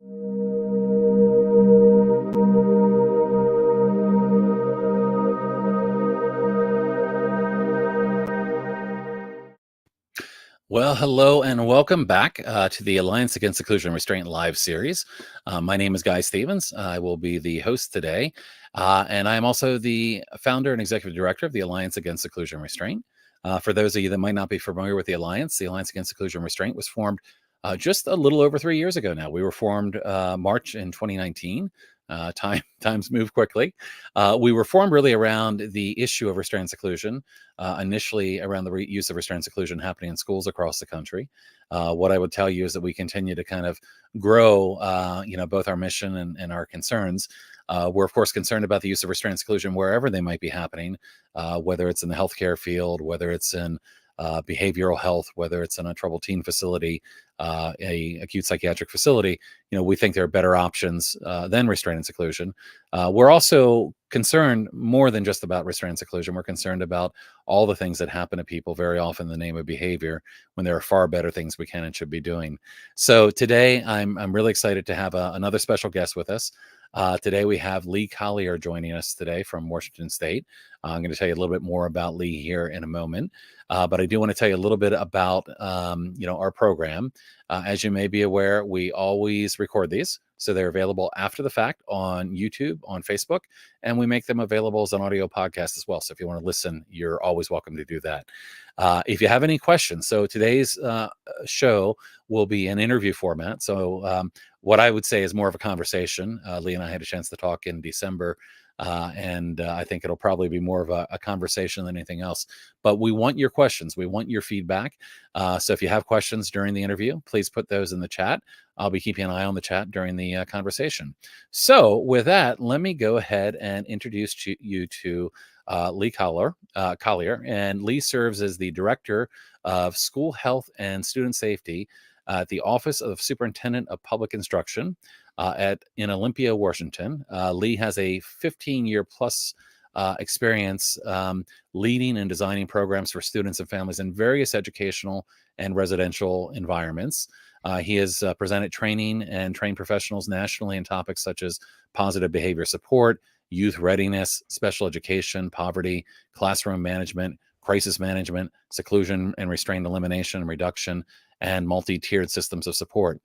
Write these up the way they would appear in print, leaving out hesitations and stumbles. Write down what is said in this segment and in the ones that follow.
Well, hello and welcome back to the Alliance Against Seclusion and Restraint live series. My name is Guy Stevens. I will be the host today, and I am also the founder and executive director of the Alliance Against Seclusion and Restraint. For those of you that might not be familiar with the Alliance Against Seclusion and Restraint was formed just a little over 3 years ago now. We were formed March in 2019. Times move quickly. We were formed really around the issue of restraint and seclusion, initially around the use of restraint and seclusion happening in schools across the country. What I would tell you is that we continue to kind of grow, both our mission and our concerns. We're, of course, concerned about the use of restraint and seclusion wherever they might be happening, whether it's in the healthcare field, whether it's in behavioral health, whether it's in a troubled teen facility, a acute psychiatric facility. We think there are better options than restraint and seclusion. We're also concerned more than just about restraint and seclusion. We're concerned about all the things that happen to people very often in the name of behavior, when there are far better things we can and should be doing. So today I'm really excited to have another special guest with us. Today we have Lee Collyer joining us today from Washington State. I'm going to tell you a little bit more about Lee here in a moment, but I do want to tell you a little bit about our program. As you may be aware, we always record these, so they're available after the fact on YouTube, on Facebook, and we make them available as an audio podcast as well. So if you want to listen, you're always welcome to do that. If you have any questions, so today's show will be an interview format. So what I would say is more of a conversation. Lee and I had a chance to talk in December, and I think it'll probably be more of a conversation than anything else. But we want your questions. We want your feedback. So if you have questions during the interview, please put those in the chat. I'll be keeping an eye on the chat during the conversation. So with that, let me go ahead and introduce you to Lee Collyer. And Lee serves as the Director of School Health and Student Safety at the Office of Superintendent of Public Instruction in Olympia, Washington. Lee has a 15-year plus experience leading and designing programs for students and families in various educational and residential environments. He has presented training and trained professionals nationally in topics such as positive behavior support, youth readiness, special education, poverty, classroom management, crisis management, seclusion and restraint elimination and reduction, and multi-tiered systems of support.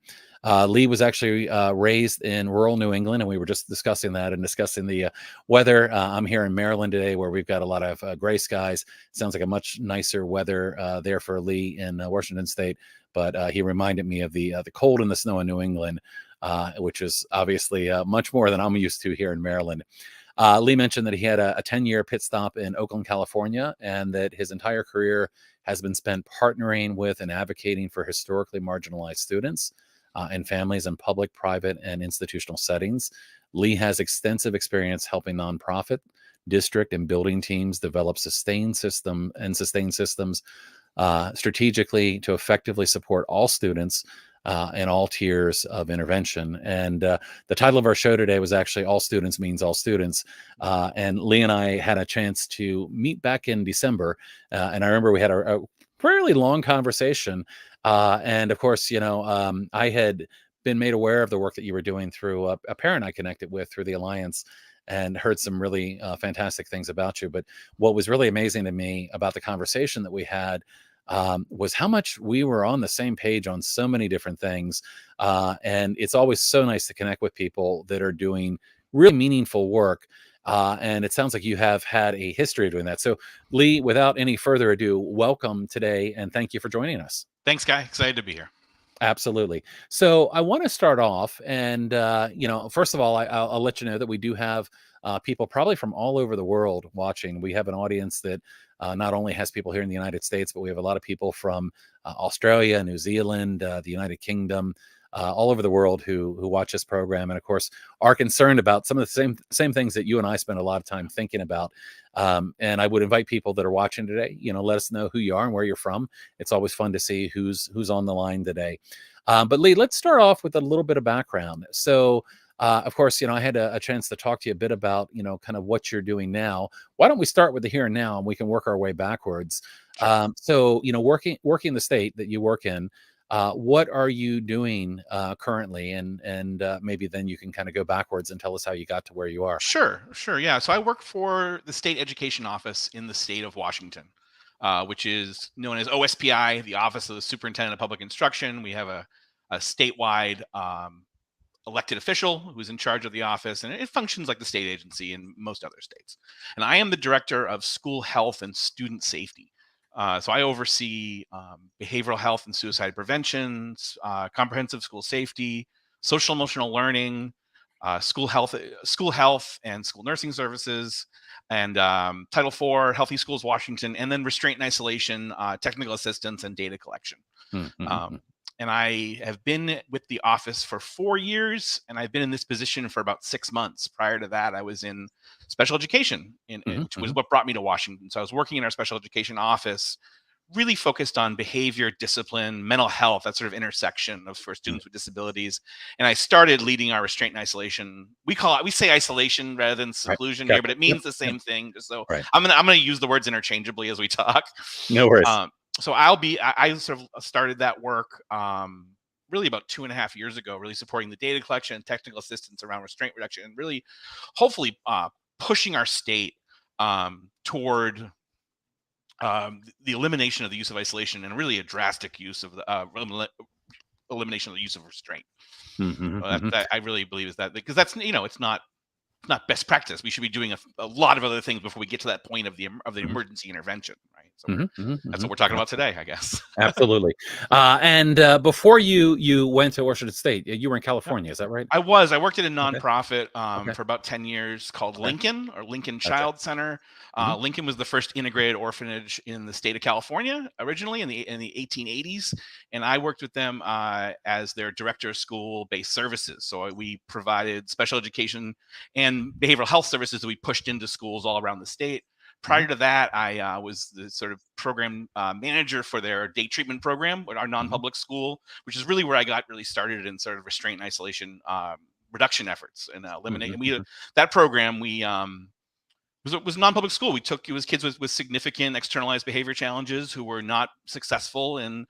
Lee was actually raised in rural New England, and we were just discussing that and discussing the weather. I'm here in Maryland today, where we've got a lot of gray skies. Sounds like a much nicer weather there for Lee in Washington State, but he reminded me of the cold and the snow in New England, which is obviously much more than I'm used to here in Maryland. Lee mentioned that he had a 10-year pit stop in Oakland, California, and that his entire career has been spent partnering with and advocating for historically marginalized students and families in public, private, and institutional settings. Lee has extensive experience helping nonprofit, district, and building teams develop sustained systems strategically to effectively support all students and all tiers of intervention. And the title of our show today was actually All Students Means All Students. And Lee and I had a chance to meet back in December. And I remember we had a fairly long conversation. And of course, I had been made aware of the work that you were doing through a parent I connected with through the Alliance, and heard some really fantastic things about you. But what was really amazing to me about the conversation that we had was how much we were on the same page on so many different things. And it's always so nice to connect with people that are doing really meaningful work. And it sounds like you have had a history of doing that. So Lee, without any further ado, welcome today, and thank you for joining us. Thanks, Guy. Excited to be here. Absolutely. So I want to start off, and first of all, I'll let you know that we do have people probably from all over the world watching. We have an audience that not only has people here in the United States, but we have a lot of people from Australia, New Zealand, the United Kingdom, all over the world who watch this program, and of course are concerned about some of the same things that you and I spend a lot of time thinking about. And I would invite people that are watching today, let us know who you are and where you're from. It's always fun to see who's on the line today. But Lee, let's start off with a little bit of background. So of course, I had a chance to talk to you a bit about, kind of what you're doing now. Why don't we start with the here and now, and we can work our way backwards. So, working the state that you work in, What are you doing currently? And maybe then you can kind of go backwards and tell us how you got to where you are. Sure, sure. Yeah. So I work for the state education office in the state of Washington, which is known as OSPI, the Office of the Superintendent of Public Instruction. We have a statewide elected official who's in charge of the office, and it functions like the state agency in most other states. And I am the director of school health and student safety. So I oversee behavioral health and suicide prevention, comprehensive school safety, social emotional learning, school health and school nursing services, and Title IV, Healthy Schools Washington, and then restraint and isolation, technical assistance, and data collection. Mm-hmm. Um, and I have been with the office for 4 years, and I've been in this position for about 6 months. Prior to that, I was in special education, which was what brought me to Washington. So I was working in our special education office, really focused on behavior, discipline, mental health, that sort of intersection of for students with disabilities. And I started leading our restraint and isolation. We say isolation rather than seclusion here, but it means the same thing. So I'm gonna use the words interchangeably as we talk. No worries. So I sort of started that work really about 2.5 years ago, really supporting the data collection and technical assistance around restraint reduction, and really, hopefully, pushing our state toward the elimination of the use of isolation, and really a drastic use of the elimination of the use of restraint. That I really believe is that, because that's, it's not best practice. We should be doing a lot of other things before we get to that point of the emergency intervention, right? So that's what we're talking about today, I guess. Absolutely. And before you went to Washington State, you were in California, is that right? I worked at a nonprofit for about 10 years called Lincoln, or Lincoln Child Center. Lincoln was the first integrated orphanage in the state of California, originally in the 1880s, and I worked with them as their director of school-based services. So we provided special education and behavioral health services that we pushed into schools all around the state. Prior to that, I was the sort of program manager for their day treatment program at our non-public school, which is really where I got really started in sort of restraint and isolation reduction efforts and eliminate. And that program was a non-public school. It was kids with significant externalized behavior challenges who were not successful in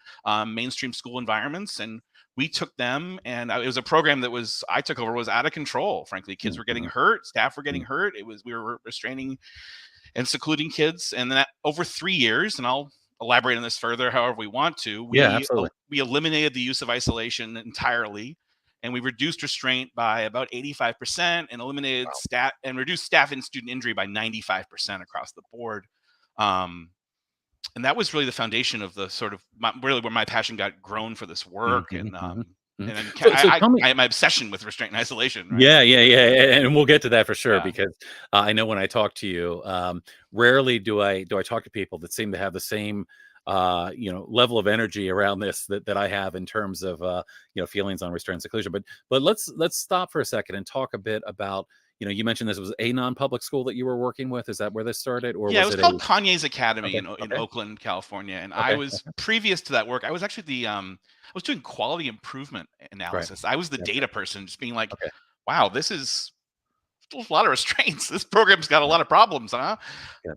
mainstream school environments, and we took them, and it was a program that I took over was out of control. Frankly, kids were getting hurt, staff were getting hurt. We were restraining and secluding kids, and then over 3 years, and I'll elaborate on this further however we want to. We eliminated the use of isolation entirely, and we reduced restraint by about 85%, and eliminated staff and reduced staff and student injury by 95% across the board. And that was really the foundation of the sort of really where my passion got grown for this work. And my obsession with restraint and isolation. Right? Yeah. And we'll get to that for sure, because I know when I talk to you, rarely do I talk to people that seem to have the same level of energy around this that I have in terms of feelings on restraint and seclusion. But let's stop for a second and talk a bit about, you mentioned this was a non-public school that you were working with. Is that where this started? Or it was called Kanye's Academy in Oakland, California. And I was, previous to that work, I was actually I was doing quality improvement analysis. I was the data person, just being like, wow, this is a lot of restraints. This program's got a lot of problems, huh?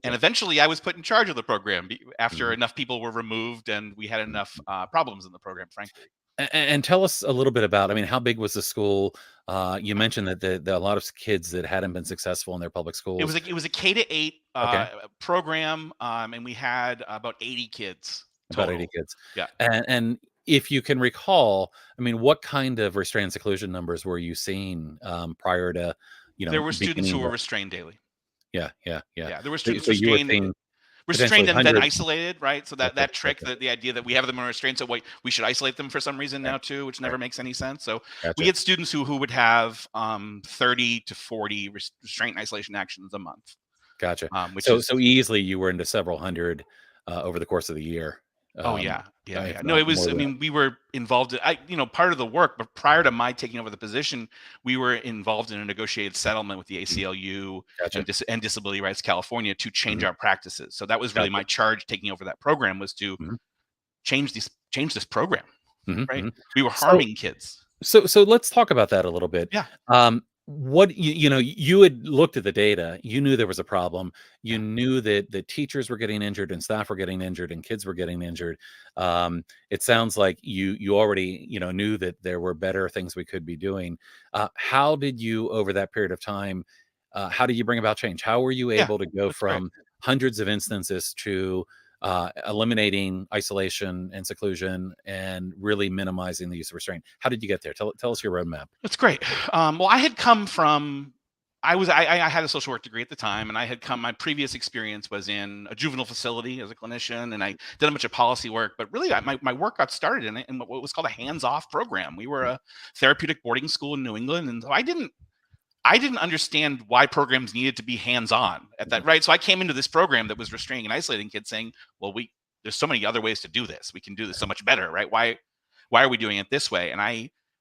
And eventually I was put in charge of the program after enough people were removed and we had enough problems in the program, frankly. And tell us a little bit about, how big was the school? You mentioned that there are a lot of kids that hadn't been successful in their public schools. It was a K-8 program, and we had about 80 kids. About 80 kids. Yeah. And if you can recall, what kind of restraint and seclusion numbers were you seeing prior to, there were students who were restrained daily. Yeah. There were students restrained and then isolated, right? So that trick, the idea that we have them in restraint, so we should isolate them for some reason now too, which never makes any sense. So we had students who would have 30 to 40 restraint and isolation actions a month. Gotcha. So easily you were into several hundred over the course of the year. Yeah. No, it was, we were involved in, part of the work, but prior to my taking over the position, we were involved in a negotiated settlement with the ACLU and Disability Rights California to change our practices. So that was really my charge taking over that program, was to change this program, right? We were harming kids. So let's talk about that a little bit. Yeah. what you had looked at the data, you knew there was a problem, you knew that the teachers were getting injured and staff were getting injured and kids were getting injured. It sounds like you already knew that there were better things we could be doing. How did you, over that period of time, how did you bring about change? How were you Yeah, able to go that's great. from hundreds of instances to eliminating isolation and seclusion and really minimizing the use of restraint? How did you get there? Tell us your roadmap. That's great. Well, I had come from, I had a social work degree at the time, and I had come, my previous experience was in a juvenile facility as a clinician, and I did a bunch of policy work, but really my work got started in what was called a hands-off program. We were a therapeutic boarding school in New England, and so I didn't understand why programs needed to be hands-on at that, right? So I came into this program that was restraining and isolating kids saying, well, there's so many other ways to do this. We can do this so much better, right? Why are we doing it this way?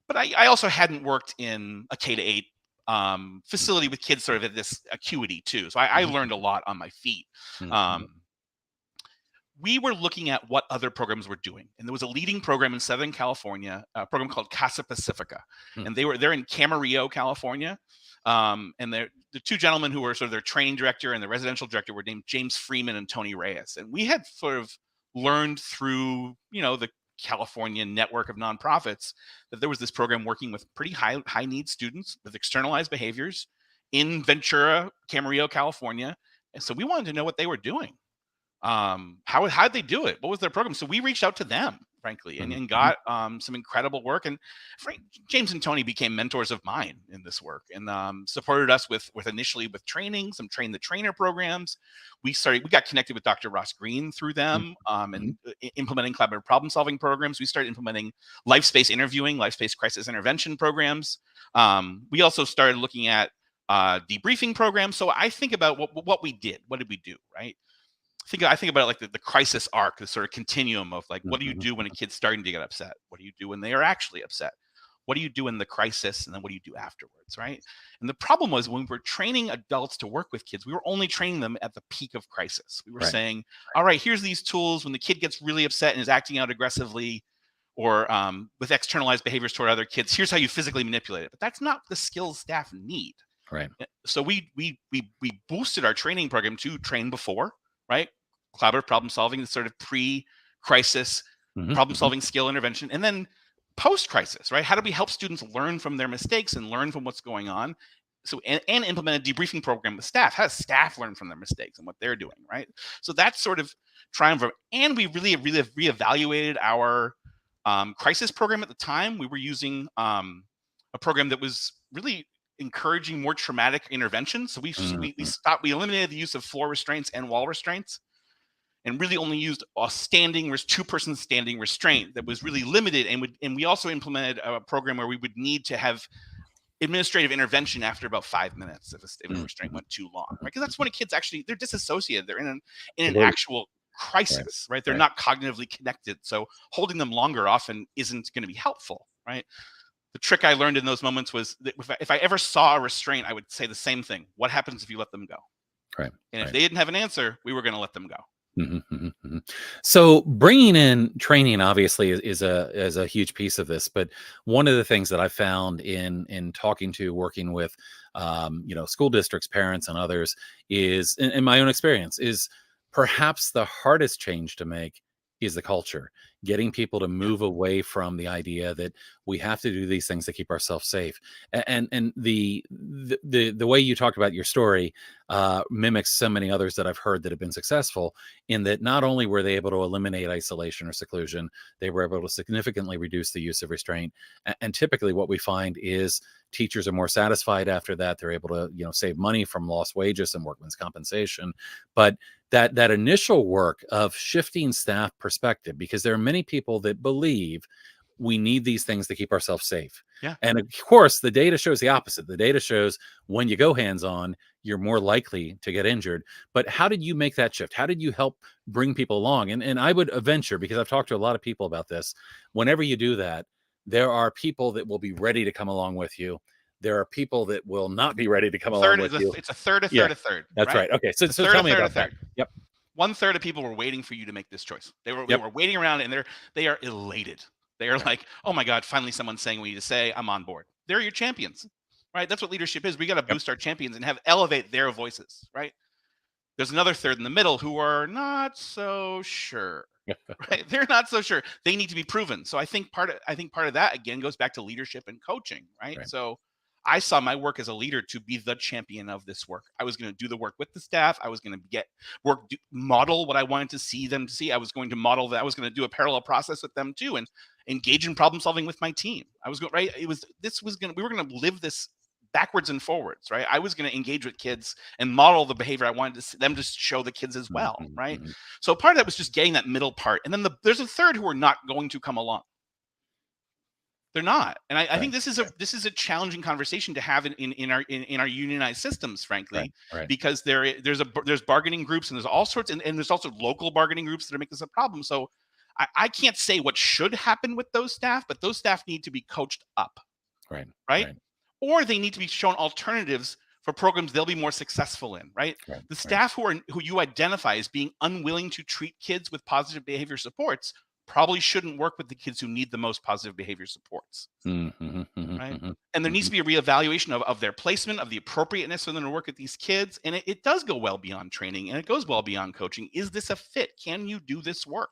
But I also hadn't worked in a K-8 facility with kids sort of at this acuity too. So I learned a lot on my feet. We were looking at what other programs were doing. And there was a leading program in Southern California, a program called Casa Pacifica. And they're in Camarillo, California. And the two gentlemen who were sort of their training director and the residential director were named James Freeman and Tony Reyes. And we had sort of learned through, the California network of nonprofits that there was this program working with pretty high need students with externalized behaviors in Ventura, Camarillo, California. And so we wanted to know what they were doing. How'd they do it? What was their program? So we reached out to them, frankly, and got some incredible work. And James and Tony became mentors of mine in this work, and supported us with initially with training, some train the trainer programs. We got connected with Dr. Ross Green through them, and implementing collaborative problem solving programs. We started implementing life space interviewing, life space crisis intervention programs. We also started looking at debriefing programs. So I think about what we did. What did we do, right? I think about it like the crisis arc, the sort of continuum of like, what do you do when a kid's starting to get upset? What do you do when they are actually upset? What do you do in the crisis? And then what do you do afterwards, right? And the problem was when we were training adults to work with kids, we were only training them at the peak of crisis. We were saying, all right, here's these tools when the kid gets really upset and is acting out aggressively or with externalized behaviors toward other kids. Here's how you physically manipulate it. But that's not the skills staff need. Right. So we boosted our training program to train before, right? Collaborative problem solving, the sort of pre-crisis problem solving skill intervention, and then post-crisis, right? How do we help students learn from their mistakes and learn from what's going on? So and implement a debriefing program with staff. How does staff learn from their mistakes and what they're doing, right? So that's sort of triumvirate. And we really reevaluated our crisis program at the time. We were using a program that was really encouraging more traumatic interventions. So we eliminated the use of floor restraints and wall restraints, and really only used a two-person standing restraint that was really limited. And we also implemented a program where we would need to have administrative intervention after about 5 minutes if a restraint went too long, right? Because that's when kids they're disassociated. They're in an actual crisis, right? They're not cognitively connected. So holding them longer often isn't going to be helpful, right? The trick I learned in those moments was that if I ever saw a restraint, I would say the same thing. What happens if you let them go? Right. And if they didn't have an answer, we were going to let them go. So bringing in training obviously is a huge piece of this. But one of the things that I found in working with, school districts, parents, and others is, in my own experience, is perhaps the hardest change to make is the culture, getting people to move away from the idea that we have to do these things to keep ourselves safe. And the way you talked about your story mimics so many others that I've heard that have been successful, in that not only were they able to eliminate isolation or seclusion, they were able to significantly reduce the use of restraint. And typically what we find is teachers are more satisfied after that. They're able to, save money from lost wages and workman's compensation. But that initial work of shifting staff perspective, because there are many people that believe we need these things to keep ourselves safe. Yeah. And of course, the data shows the opposite. The data shows when you go hands-on, you're more likely to get injured. But how did you make that shift? How did you help bring people along? And I would venture, because I've talked to a lot of people about this, whenever you do that, there are people that will be ready to come along with you. There are people that will not be ready to come along with you. It's a third, a third. That's right. Okay. So tell me about that. Yep. 1/3 of people were waiting for you to make this choice. They were waiting around, and they are elated. They are like, oh my God, finally someone's saying what you need to say. I'm on board. They're your champions. right? That's what leadership is. We got to boost our champions and elevate their voices, right? There's another third in the middle who are not so sure. Right? They're not so sure. They need to be proven. So I think part of that again goes back to leadership and coaching, right? So I saw my work as a leader to be the champion of this work. I was going to do the work with the staff. I was going to model what I wanted to see them to see. I was going to model that. I was going to do a parallel process with them too, and engage in problem solving with my team. I was going right. We were going to live this backwards and forwards, right? I was going to engage with kids and model the behavior I wanted them to show the kids as well, right? So part of that was just getting that middle part. And then there's a third who are not going to come along. They're not. And I think this is a challenging conversation to have in our unionized systems, frankly, because there's bargaining groups and there's all sorts, and there's also local bargaining groups that make this a problem. So I can't say what should happen with those staff, but those staff need to be coached up. Right. Or they need to be shown alternatives for programs they'll be more successful in, right? The staff who you identify as being unwilling to treat kids with positive behavior supports probably shouldn't work with the kids who need the most positive behavior supports, right? And there needs to be a reevaluation of their placement, of the appropriateness for them to work with these kids. And it does go well beyond training, and it goes well beyond coaching. Is this a fit? Can you do this work?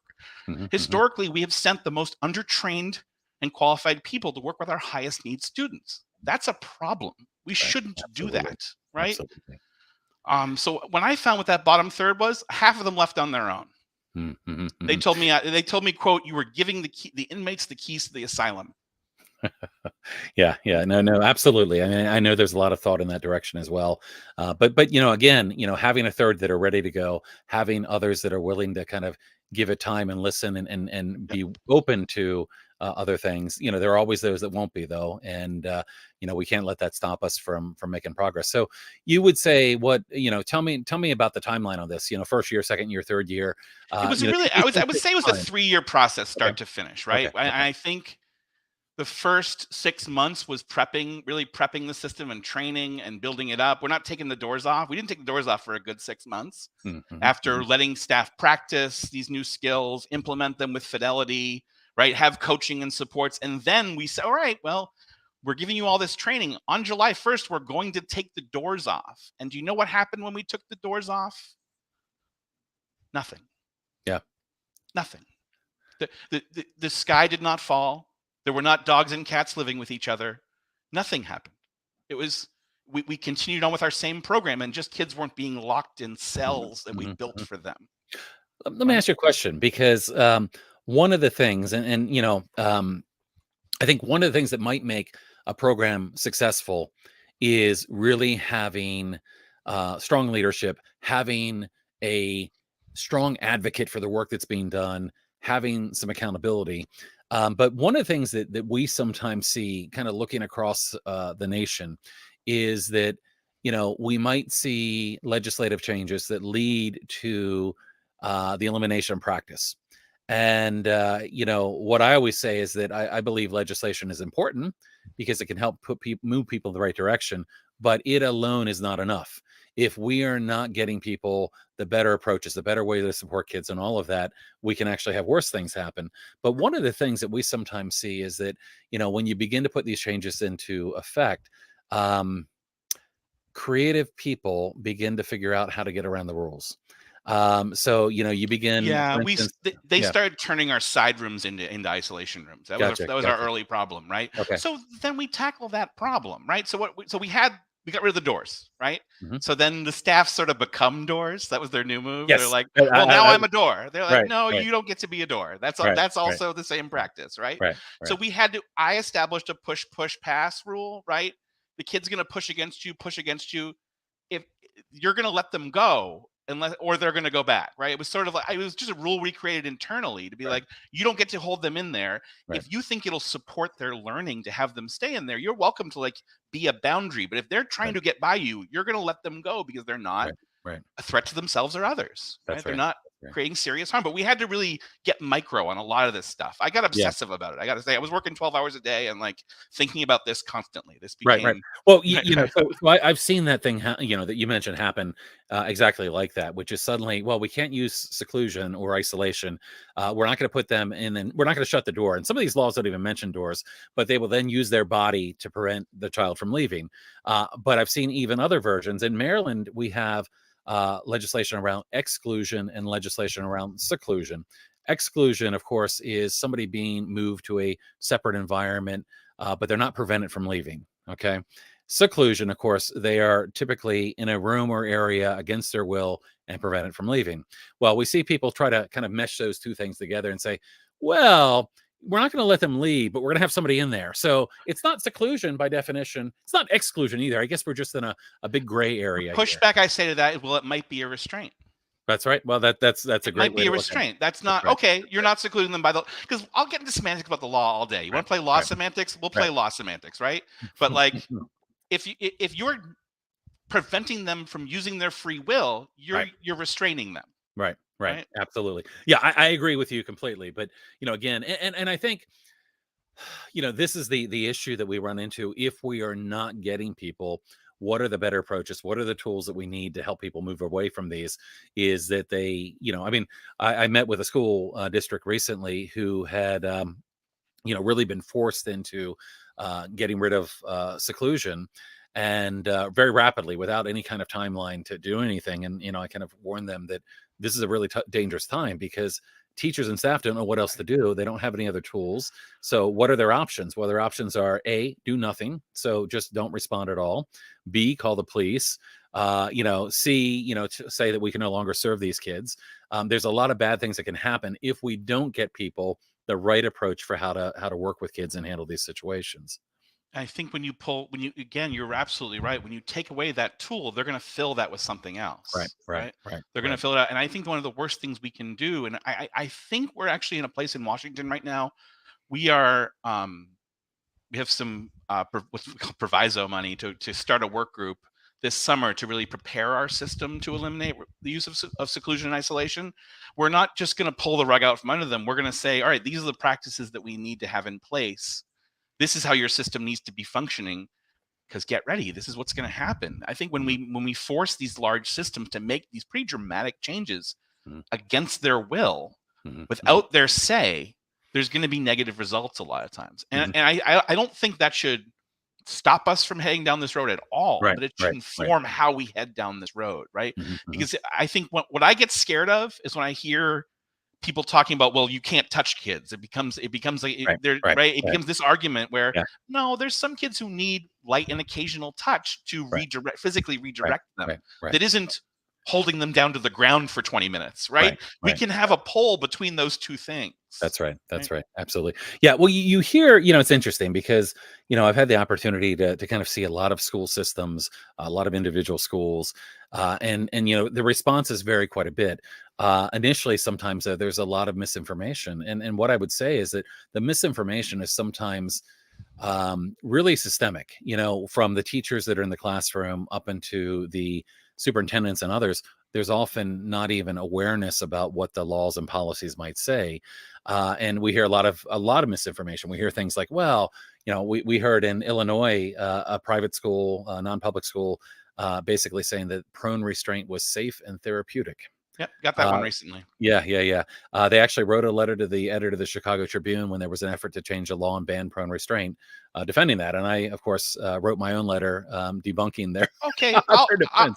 Historically, we have sent the most undertrained and qualified people to work with our highest need students. That's a problem. We shouldn't do that, right? So when I found what that bottom third was, half of them left on their own. They told me, quote, "You were giving the inmates the keys to the asylum." No, absolutely. I mean, I know there's a lot of thought in that direction as well. But again, having a third that are ready to go, having others that are willing to kind of give it time and listen and be open to other things. There are always those that won't be, though, and we can't let that stop us from making progress. So you would say, what tell me about the timeline on this. First year, second year, third year. It was I would say it was a 3-year process, start to finish, right? I think the first 6 months was really prepping the system and training and building it up. We're not taking the doors off. We didn't take the doors off for a good 6 months after letting staff practice these new skills, implement them with fidelity, right? Have coaching and supports. And then we said, all right, well, we're giving you all this training. On July 1st, we're going to take the doors off. And do you know what happened when we took the doors off? Nothing. Nothing. The sky did not fall. There were not dogs and cats living with each other. Nothing happened. It was, we continued on with our same program, and just kids weren't being locked in cells that we built for them. Let me ask you a question, because one of the things, I think one of the things that might make a program successful is really having strong leadership, having a strong advocate for the work that's being done, having some accountability. But one of the things that we sometimes see kind of looking across the nation is that, we might see legislative changes that lead to the elimination of practice. And, what I always say is that I believe legislation is important because it can help move people in the right direction, but it alone is not enough. If we are not getting people the better approaches, the better way to support kids and all of that, we can actually have worse things happen. But one of the things that we sometimes see is that, when you begin to put these changes into effect, creative people begin to figure out how to get around the rules. So, you begin. They started turning our side rooms into isolation rooms. That was our early problem, right? Okay. So then we tackle that problem, right? So we got rid of the doors, right? So then the staff sort of become doors. That was their new move. Yes. They're like, well, now I'm a door. They're like, no, right. You don't get to be a door. That's also the same practice, right? So I established a push pass rule, right? The kid's going to push against you. If you're going to let them go, or they're going to go back, right? It was sort of like, it was just a rule we created internally to be like, you don't get to hold them in there. If you think it'll support their learning to have them stay in there, you're welcome to be a boundary. But if they're trying to get by you, you're going to let them go because they're not a threat to themselves or others. Right? They're not creating serious harm. But we had to really get micro on a lot of this stuff. I got obsessive about it. I got to say, I was working 12 hours a day and like thinking about this constantly. This became right. Well, so I've seen that thing, that you mentioned happen exactly like that, which is suddenly, well, we can't use seclusion or isolation. We're not going to put them in, and we're not going to shut the door. And some of these laws don't even mention doors, but they will then use their body to prevent the child from leaving. But I've seen even other versions. In Maryland, we have legislation around exclusion and legislation around seclusion. Exclusion, of course, is somebody being moved to a separate environment, but they're not prevented from leaving. Okay. Seclusion, of course, they are typically in a room or area against their will and prevented from leaving. Well, we see people try to kind of mesh those two things together and say, well, we're not going to let them leave, but we're going to have somebody in there. So it's not seclusion by definition. It's not exclusion either. I guess we're just in a big gray area. Pushback I say to that is, well, it might be a restraint. That's right. Well, that's a great. Might be a restraint. That's not okay. You're not secluding them by the, because I'll get into semantics about the law all day. You want to play law semantics? We'll play law semantics, right? But like, if you're preventing them from using their free will, you're restraining them. Right. Absolutely. Yeah, I agree with you completely. But again, and I think this is the issue that we run into if we are not getting people. What are the better approaches? What are the tools that we need to help people move away from these? Is that they, I mean, I met with a school district recently who had, really been forced into getting rid of seclusion, and very rapidly without any kind of timeline to do anything. And, I kind of warned them that this is a really dangerous time, because teachers and staff don't know what else to do. They don't have any other tools. So what are their options? Well, their options are A, do nothing. So just don't respond at all. B, call the police. C, to say that we can no longer serve these kids. There's a lot of bad things that can happen if we don't get people the right approach for how to work with kids and handle these situations. I think again, you're absolutely right. When you take away that tool, they're going to fill that with something else. Right. They're going to fill it out. And I think one of the worst things we can do, and I think we're actually in a place in Washington right now, we are, we have some what's called proviso money to start a work group this summer to really prepare our system to eliminate the use of seclusion and isolation. We're not just going to pull the rug out from under them. We're going to say, all right, these are the practices that we need to have in place. This is how your system needs to be functioning, because get ready. This is what's going to happen. I think when we force these large systems to make these pretty dramatic changes against their will, without their say, there's going to be negative results a lot of times. And I don't think that should stop us from heading down this road at all, but it should inform how we head down this road, right? Because I think what I get scared of is when I hear people talking about, well, you can't touch kids. It becomes like it becomes this argument where no, there's some kids who need light and occasional touch to physically redirect them. That isn't holding them down to the ground for 20 minutes, right? We can have a pull between those two things. That's right. Absolutely. Yeah. Well, you hear, it's interesting because, I've had the opportunity to kind of see a lot of school systems, a lot of individual schools, and the responses vary quite a bit. Initially, sometimes there's a lot of misinformation. And what I would say is that the misinformation is sometimes really systemic, from the teachers that are in the classroom up into the superintendents and others. There's often not even awareness about what the laws and policies might say. And we hear a lot of misinformation. We hear things like, well, we heard in Illinois, a private school, a non-public school, basically saying that prone restraint was safe and therapeutic. Yep, got that one recently. Yeah. They actually wrote a letter to the editor of the Chicago Tribune when there was an effort to change the law and ban prone restraint, defending that. And I, of course, wrote my own letter debunking their. Okay,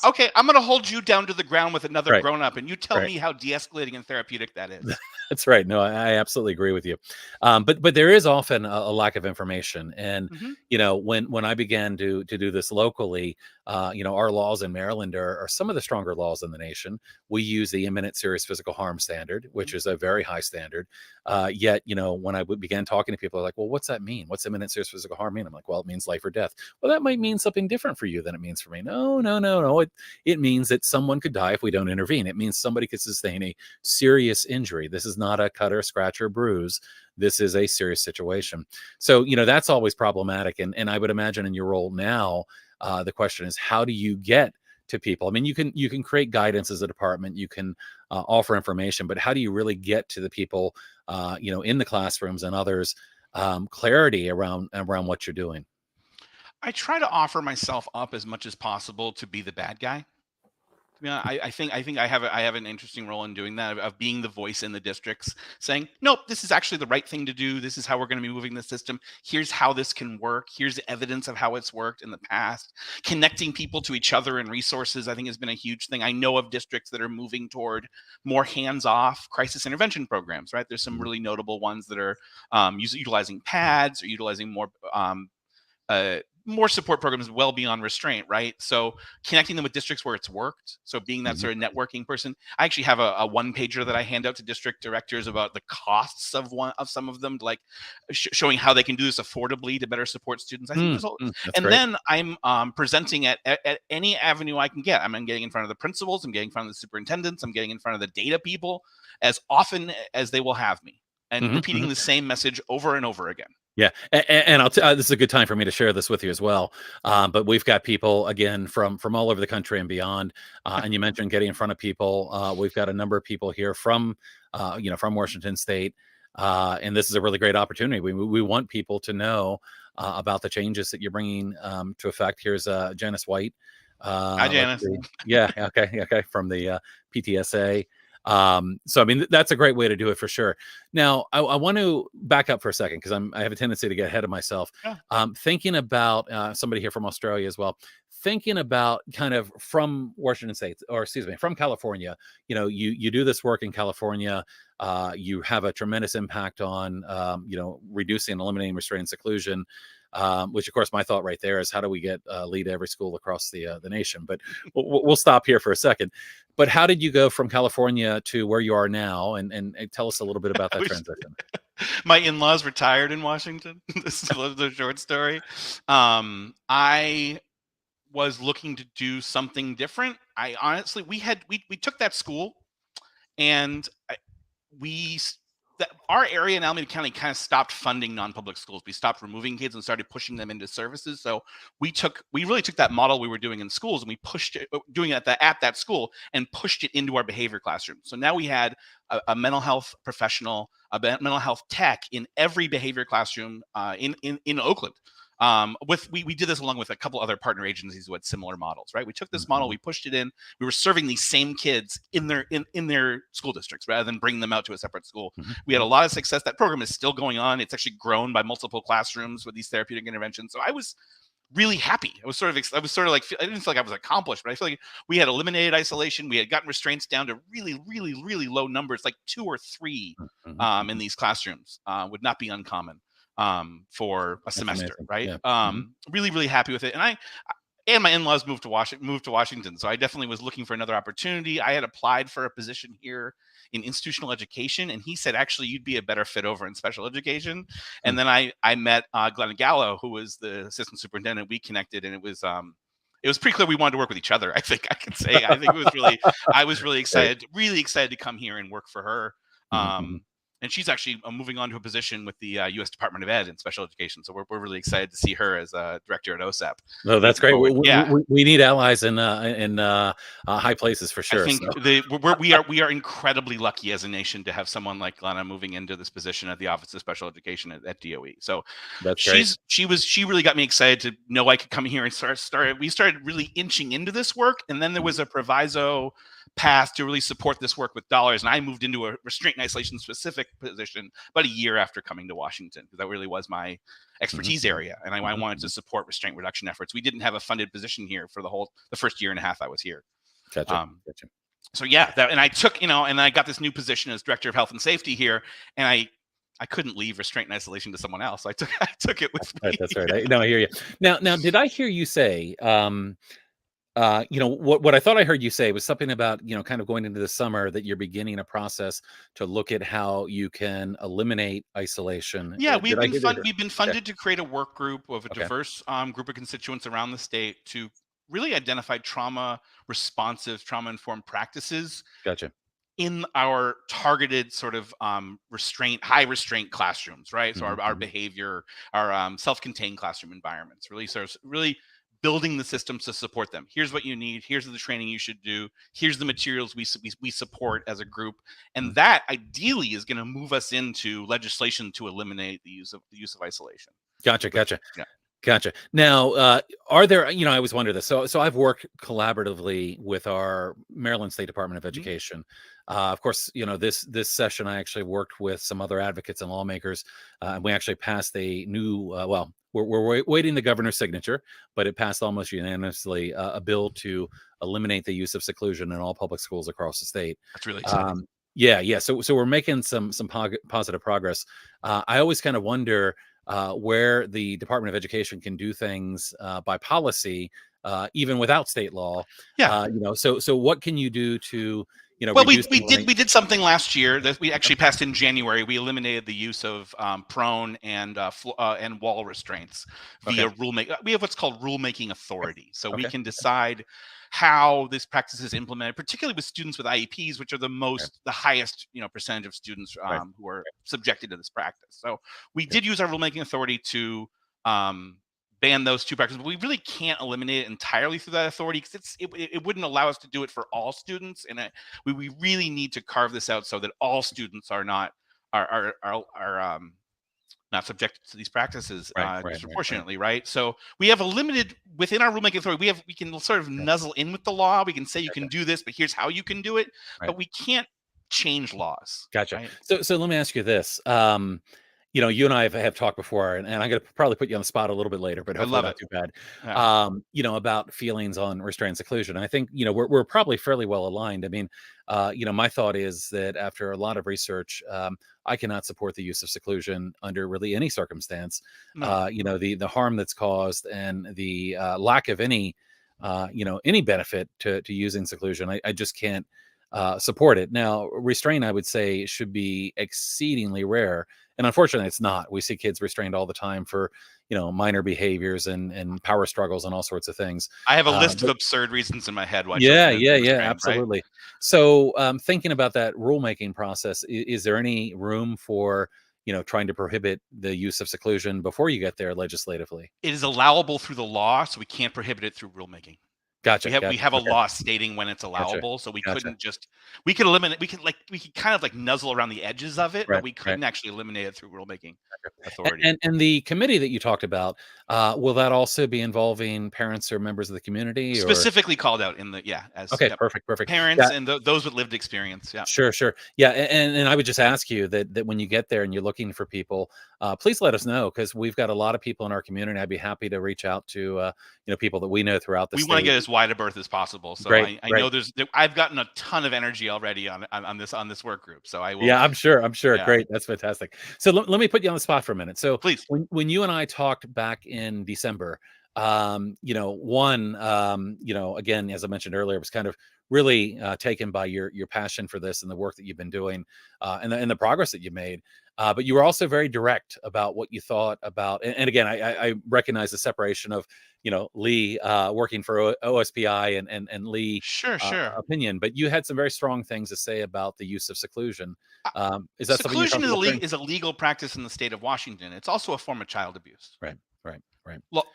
okay, I'm going to hold you down to the ground with another grown-up, and you tell me how de-escalating and therapeutic that is. That's right. No, I absolutely agree with you. But there is often a lack of information. And, when I began to do this locally, our laws in Maryland are some of the stronger laws in the nation. We use the imminent serious physical harm standard, which is a very high standard. Yet, when I began talking to people, they're like, well, what's that mean? What's imminent serious physical harm mean? I'm like, well, it means life or death. Well, that might mean something different for you than it means for me. No. It means that someone could die if we don't intervene. It means somebody could sustain a serious injury. This is not a cut or scratch or bruise. This is a serious situation. So, that's always problematic. And I would imagine in your role now, the question is, how do you get to people? I mean, you can create guidance as a department, you can offer information, but how do you really get to the people, in the classrooms and others, clarity around what you're doing? I try to offer myself up as much as possible to be the bad guy. Yeah, I think I have an interesting role in doing that, of being the voice in the districts, saying, nope, this is actually the right thing to do. This is how we're going to be moving the system. Here's how this can work. Here's evidence of how it's worked in the past. Connecting people to each other and resources, I think, has been a huge thing. I know of districts that are moving toward more hands-off crisis intervention programs. Right, there's some really notable ones that are utilizing pads or utilizing more support programs well beyond restraint, right? So connecting them with districts where it's worked. So being that sort of networking person. I actually have a one pager that I hand out to district directors about the costs of some of them, like showing how they can do this affordably to better support students. I think there's and great. Then I'm presenting at any avenue I can get. I'm getting in front of the principals, I'm getting in front of the superintendents, I'm getting in front of the data people as often as they will have me, and repeating the same message over and over again. Yeah, and this is a good time for me to share this with you as well. But we've got people again from all over the country and beyond. And you mentioned getting in front of people. We've got a number of people here from from Washington State, and this is a really great opportunity. We want people to know about the changes that you're bringing to effect. Here's Janice White. Hi, Janice. Yeah, okay, from the PTSA. So I mean, that's a great way to do it for sure. Now I want to back up for a second, because I have a tendency to get ahead of myself. Yeah. Thinking about somebody here from Australia as well, thinking about kind of from Washington State, or excuse me, from California. You do this work in California. You have a tremendous impact on reducing and eliminating restraint and seclusion. Which of course my thought right there is, how do we get Lee to every school across the nation? But we'll stop here for a second. But how did you go from California to where you are now? And tell us a little bit about that transition. My in-laws retired in Washington. This is the short story. I was looking to do something different. I honestly, we took that school, and our area in Alameda County kind of stopped funding non-public schools. We stopped removing kids and started pushing them into services. So we really took that model we were doing in schools, and we pushed it, doing it at that school, and pushed it into our behavior classroom. So now we had a mental health professional, a mental health tech in every behavior classroom in Oakland. We did this along with a couple other partner agencies who had similar models, right? We took this model, we pushed it in. We were serving these same kids in their school districts rather than bringing them out to a separate school. We had a lot of success. That program is still going on. It's actually grown by multiple classrooms with these therapeutic interventions. So I was really happy. I was sort of like, I didn't feel like I was accomplished, but I feel like we had eliminated isolation. We had gotten restraints down to really, really, really low numbers, like 2 or 3 in these classrooms. Would not be uncommon for a semester, right? Yeah. Really, really happy with it. And my in-laws moved to Washington. So I definitely was looking for another opportunity. I had applied for a position here in institutional education, and he said, actually, you'd be a better fit over in special education. And then I met Glenn Gallo, who was the assistant superintendent. We connected, and it was pretty clear we wanted to work with each other. I think I can say. I think it was really, I was really excited to come here and work for her. And she's actually moving on to a position with the U.S. Department of Ed in special education. So we're really excited to see her as a director at OSAP. No, that's great. We need allies in high places for sure. I think we are incredibly lucky as a nation to have someone like Glenna moving into this position at the Office of Special Education at DOE. So that's great. She really got me excited to know I could come here and start. We started really inching into this work, and then there was a proviso path to really support this work with dollars. And I moved into a restraint and isolation specific position about a year after coming to Washington, because that really was my expertise area. And I wanted to support restraint reduction efforts. We didn't have a funded position here for the first year and a half I was here. Gotcha. So yeah, and I took, and I got this new position as director of health and safety here. And I couldn't leave restraint and isolation to someone else. I took it with me. That's right. I hear you. Now, did I hear you say, what I thought I heard you say was something about, kind of going into the summer, that you're beginning a process to look at how you can eliminate isolation. Yeah, we've been funded to create a work group of a diverse group of constituents around the state to really identify trauma-responsive, trauma-informed practices. Gotcha. In our targeted sort of high restraint classrooms, right? So our behavior, our self-contained classroom environments, really building the systems to support them. Here's what you need. Here's the training you should do. Here's the materials we support as a group. And that ideally is going to move us into legislation to eliminate the use of isolation. Gotcha. Yeah. Gotcha. Now, are there, I always wonder this. So I've worked collaboratively with our Maryland State Department of Education. Of course, this session, I actually worked with some other advocates and lawmakers, and we actually passed a new, we're waiting the governor's signature, but it passed almost unanimously a bill to eliminate the use of seclusion in all public schools across the state. That's really exciting. Yeah. So we're making some positive progress. I always kind of wonder where the Department of Education can do things by policy, even without state law. Yeah. So what can you do to, well, we did something last year that we actually passed in January. We eliminated the use of prone and wall restraints via rulemaking. We have what's called rulemaking authority, so we can decide how this practice is implemented, particularly with students with IEPs, which are the highest percentage of students who are subjected to this practice. So we did use our rulemaking authority to ban those two practices, but we really can't eliminate it entirely through that authority because it wouldn't allow us to do it for all students, and we really need to carve this out so that all students are not not subjected to these practices disproportionately, right? So we have a limited within our rulemaking authority. We can sort of nuzzle in with the law. We can say you can do this, but here's how you can do it. But we can't change laws. Gotcha. Right? So let me ask you this. You and I have talked before, and I'm going to probably put you on the spot a little bit later, but hopefully not too bad. Yeah. About feelings on restraint and seclusion. I think, we're probably fairly well aligned. I mean, my thought is that after a lot of research, I cannot support the use of seclusion under really any circumstance. No. The harm that's caused and the lack of any benefit to using seclusion, I just can't support it. Now, restraint, I would say, should be exceedingly rare. And unfortunately, it's not. We see kids restrained all the time for, minor behaviors and power struggles and all sorts of things. I have a list of absurd reasons in my head why. Yeah, absolutely. Right? So thinking about that rulemaking process, is there any room for, trying to prohibit the use of seclusion before you get there legislatively? It is allowable through the law, so we can't prohibit it through rulemaking. Gotcha. We have a law stating when it's allowable, so we couldn't we could eliminate. We could kind of nuzzle around the edges of it, but we couldn't actually eliminate it through rulemaking authority. And the committee that you talked about, will that also be involving parents or members of the community? Specifically called out in the perfect. Parents and those with lived experience. Yeah, sure. Yeah, and I would just ask you that when you get there and you're looking for people, please let us know, because we've got a lot of people in our community. I'd be happy to reach out to people that we know throughout the state. We want to get as wide a berth as possible. So great. I know I've gotten a ton of energy already on this work group. So I will. Yeah, I'm sure. Yeah. Great. That's fantastic. So let me put you on the spot for a minute. So please, when you and I talked back in December, again, as I mentioned earlier, was kind of really taken by your passion for this and the work that you've been doing, and the progress that you made. But you were also very direct about what you thought about, and again, I recognize the separation of, Lee working for OSPI and Lee opinion, but you had some very strong things to say about the use of seclusion. Is that seclusion is a legal practice in the state of Washington? It's also a form of child abuse. Right.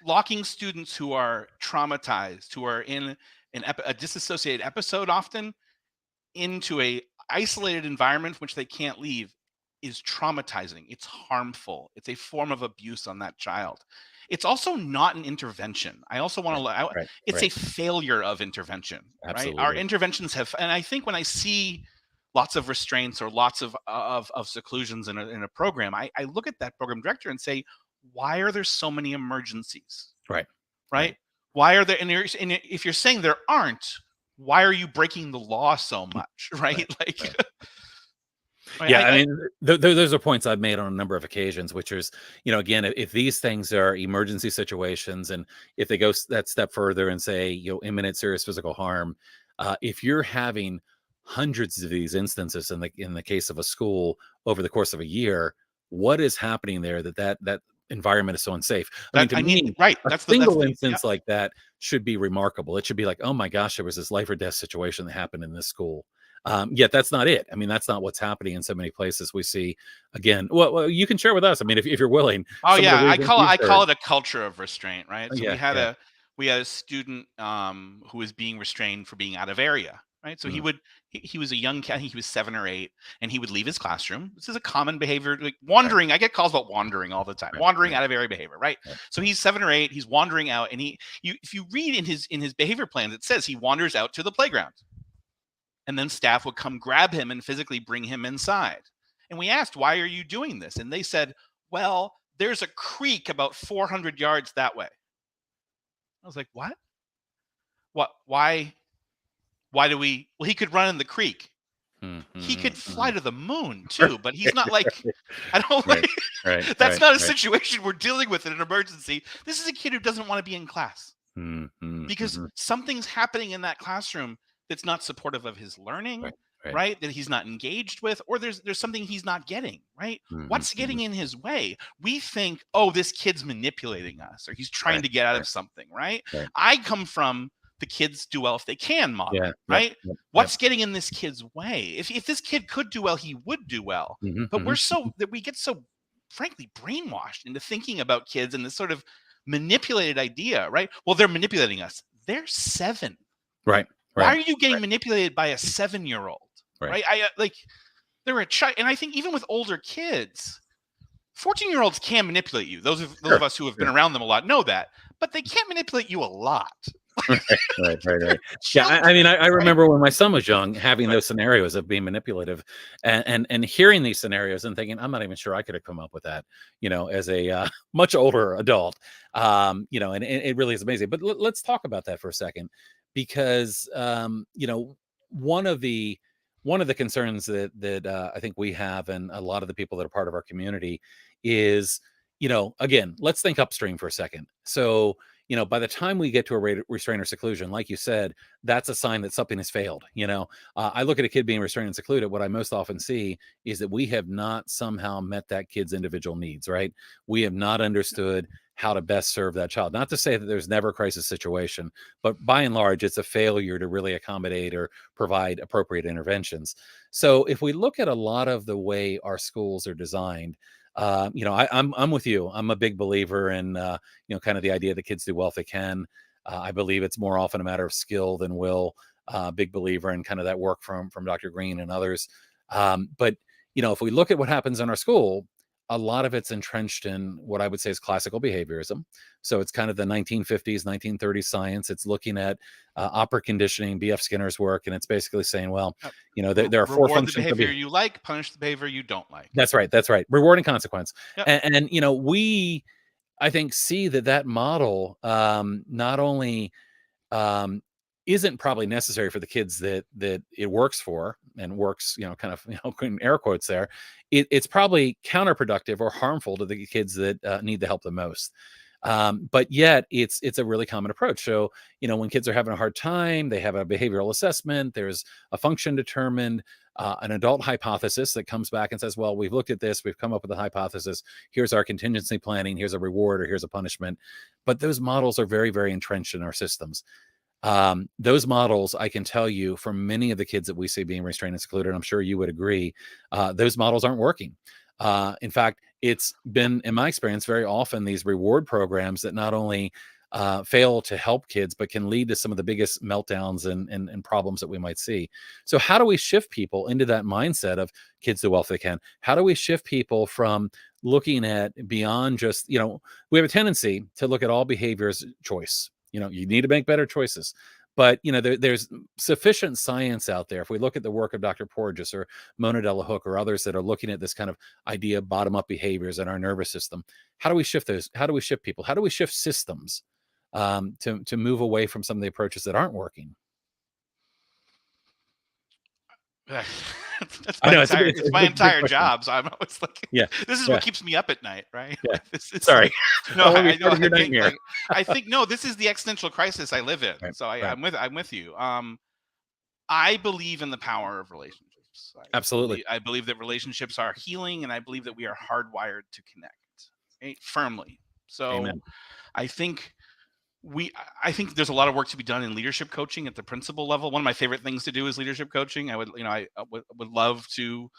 Locking students who are traumatized, who are in a disassociated episode, often into a isolated environment from which they can't leave, is traumatizing. It's harmful. It's a form of abuse on that child. It's also not an intervention. I also want to it's a failure of intervention. Absolutely. Right? Our interventions have, and I think when I see lots of restraints or lots of seclusions in a program, I look at that program director and say, why are there so many emergencies? Right. Why are there? And if you're saying there aren't, why are you breaking the law so much? Right. Yeah, I mean, those are points I've made on a number of occasions, which is, again, if these things are emergency situations, and if they go that step further and say, imminent serious physical harm, if you're having hundreds of these instances in the case of a school over the course of a year, what is happening there that environment is so unsafe? A single instance like that should be remarkable. It should be like, oh my gosh, there was this life or death situation that happened in this school. Yet that's not it. I mean, that's not what's happening in so many places. We see, again, well, you can share with us. I mean, if you're willing. Oh yeah, I call it a culture of restraint, right? So we had a student who was being restrained for being out of area, right? So he was a young cat. He was 7 or 8, and he would leave his classroom. This is a common behavior, like wandering. I get calls about wandering all the time, wandering out of area behavior, right? So he's 7 or 8. He's wandering out, and if you read in his behavior plans, it says he wanders out to the playground, and then staff would come grab him and physically bring him inside. And we asked, why are you doing this? And they said, well, there's a creek about 400 yards that way. I was like, what? What? Why do we? Well, he could run in the creek. He could fly to the moon too, but he's not like, I don't like, that's not a situation we're dealing with in an emergency. This is a kid who doesn't want to be in class because something's happening in that classroom that's not supportive of his learning, right? That he's not engaged with, or there's something he's not getting, right? What's getting in his way? We think, oh, this kid's manipulating us, or he's trying to get out of something, right? I come from the kids do well if they can model, right? What's getting in this kid's way? If this kid could do well, he would do well. But we get so frankly brainwashed into thinking about kids and this sort of manipulated idea, right? Well, they're manipulating us. They're 7. Right. Why are you getting manipulated by a 7-year-old? Right. I like they're a child. And I think even with older kids, 14-year-olds can manipulate you. Those of us who have been around them a lot know that, but they can't manipulate you a lot. Right. Yeah, I mean, I remember when my son was young, having those scenarios of being manipulative, and hearing these scenarios and thinking, I'm not even sure I could have come up with that, as a much older adult, and it really is amazing. But let's talk about that for a second, because one of the concerns that I think we have, and a lot of the people that are part of our community, is, again, let's think upstream for a second. So, by the time we get to a restraint or seclusion, like you said, that's a sign that something has failed. I look at a kid being restrained and secluded. What I most often see is that we have not somehow met that kid's individual needs, right? We have not understood how to best serve that child. Not to say that there's never a crisis situation, but by and large, it's a failure to really accommodate or provide appropriate interventions. So if we look at a lot of the way our schools are designed, I'm with you. I'm a big believer in, kind of the idea that kids do well if they can. I believe it's more often a matter of skill than will. Big believer in kind of that work from Dr. Green and others. But if we look at what happens in our school, a lot of it's entrenched in what I would say is classical behaviorism. So it's kind of the 1950s, 1930s science. It's looking at operant conditioning, B.F. Skinner's work, and it's basically saying, well, there are 4 functions. Reward the behavior you like, punish the behavior you don't like. That's right. Reward and consequence. And we, I think, see that model not only isn't probably necessary for the kids that it works for, and works, kind of, in air quotes there. It's probably counterproductive or harmful to the kids that need the help the most. But yet it's a really common approach. So, when kids are having a hard time, they have a behavioral assessment, there's a function determined, an adult hypothesis that comes back and says, well, we've looked at this, we've come up with a hypothesis, here's our contingency planning, here's a reward, or here's a punishment. But those models are very, very entrenched in our systems. Those models, I can tell you, from many of the kids that we see being restrained and secluded, I'm sure you would agree, those models aren't working. In fact, it's been, in my experience, very often these reward programs that not only fail to help kids, but can lead to some of the biggest meltdowns and problems that we might see. So how do we shift people into that mindset of kids do well if they can? How do we shift people from looking at beyond just, we have a tendency to look at all behavior as choice. You need to make better choices. But, there's sufficient science out there. If we look at the work of Dr. Porges or Mona Delahooke or others that are looking at this kind of idea of bottom-up behaviors in our nervous system, how do we shift those? How do we shift people? How do we shift systems to move away from some of the approaches that aren't working? That's my entire job. So I'm always like, this is what keeps me up at night, right? Yeah. Sorry. I think this is the existential crisis I live in. Right. So I'm with you. I believe in the power of relationships. Absolutely. I believe that relationships are healing, and I believe that we are hardwired to connect, right? Firmly. So Amen. I think there's a lot of work to be done in leadership coaching at the principal level. One of my favorite things to do is leadership coaching. I would love to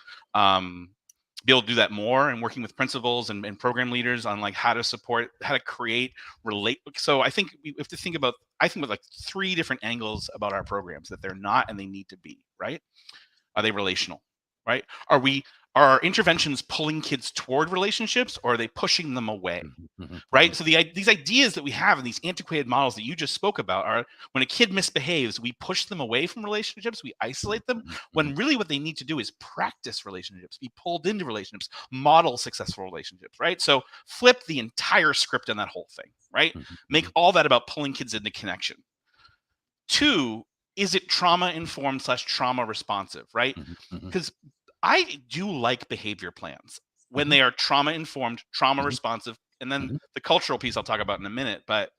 be able to do that more, and working with principals and program leaders on like how to create relate. So I think we have to think about, like 3 different angles about our programs that they're not and they need to be, right? Are they relational, right? Are our interventions pulling kids toward relationships, or are they pushing them away? Right? So these ideas that we have and these antiquated models that you just spoke about are, when a kid misbehaves, we push them away from relationships, we isolate them, when really what they need to do is practice relationships, be pulled into relationships, model successful relationships, right? So flip the entire script on that whole thing, right? Make all that about pulling kids into connection. 2, is it trauma informed / trauma responsive, right? Because I do like behavior plans when they are trauma informed, trauma responsive, and then the cultural piece I'll talk about in a minute. But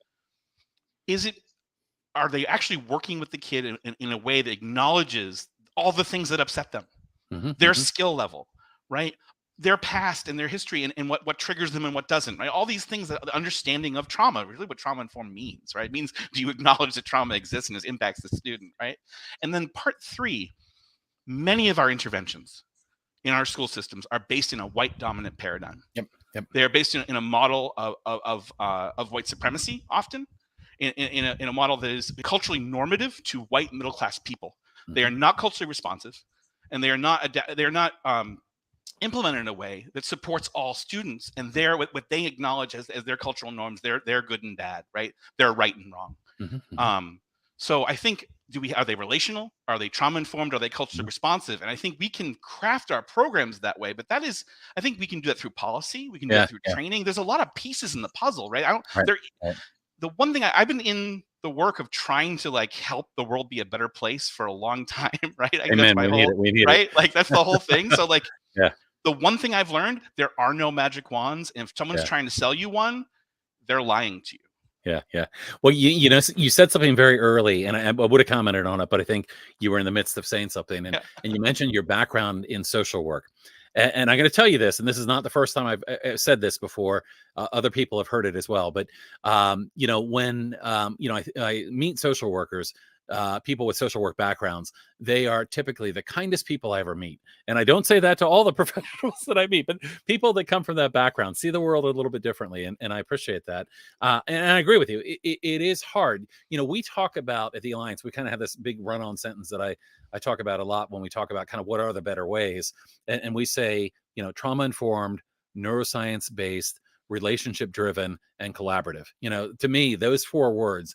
are they actually working with the kid in a way that acknowledges all the things that upset them, their skill level, right? Their past and their history, and what triggers them and what doesn't, right? All these things, the understanding of trauma, really what trauma informed means, right? It means, do you acknowledge that trauma exists and it impacts the student, right? And then part 3, many of our interventions in our school systems are based in a white dominant paradigm. They are based in a model of white supremacy, often in a model that is culturally normative to white middle class people. They are not culturally responsive, and they are not implemented in a way that supports all students and what they acknowledge as their cultural norms. They're good and bad, right? They're right and wrong. So I think, are they relational? Are they trauma informed? Are they culturally responsive? And I think we can craft our programs that way, but I think we can do that through policy. We can do that through training. There's a lot of pieces in the puzzle, right? The one thing I've been in the work of trying to like help the world be a better place for a long time, right? Amen. We need it. Like that's the whole thing. So like, the one thing I've learned, there are no magic wands. And if someone's trying to sell you one, they're lying to you. Yeah. Well, you said something very early, and I would have commented on it, but I think you were in the midst of saying something, and you mentioned your background in social work. And I'm going to tell you this, and this is not the first time I've said this before. Other people have heard it as well. But when I meet social workers, people with social work backgrounds, they are typically the kindest people I ever meet. And I don't say that to all the professionals that I meet, but people that come from that background see the world a little bit differently. And I appreciate that. And I agree with you. It is hard. We talk about at the Alliance, we kind of have this big run-on sentence that I talk about a lot when we talk about kind of what are the better ways. And we say, trauma-informed, neuroscience-based, relationship-driven, and collaborative. To me, those 4 words,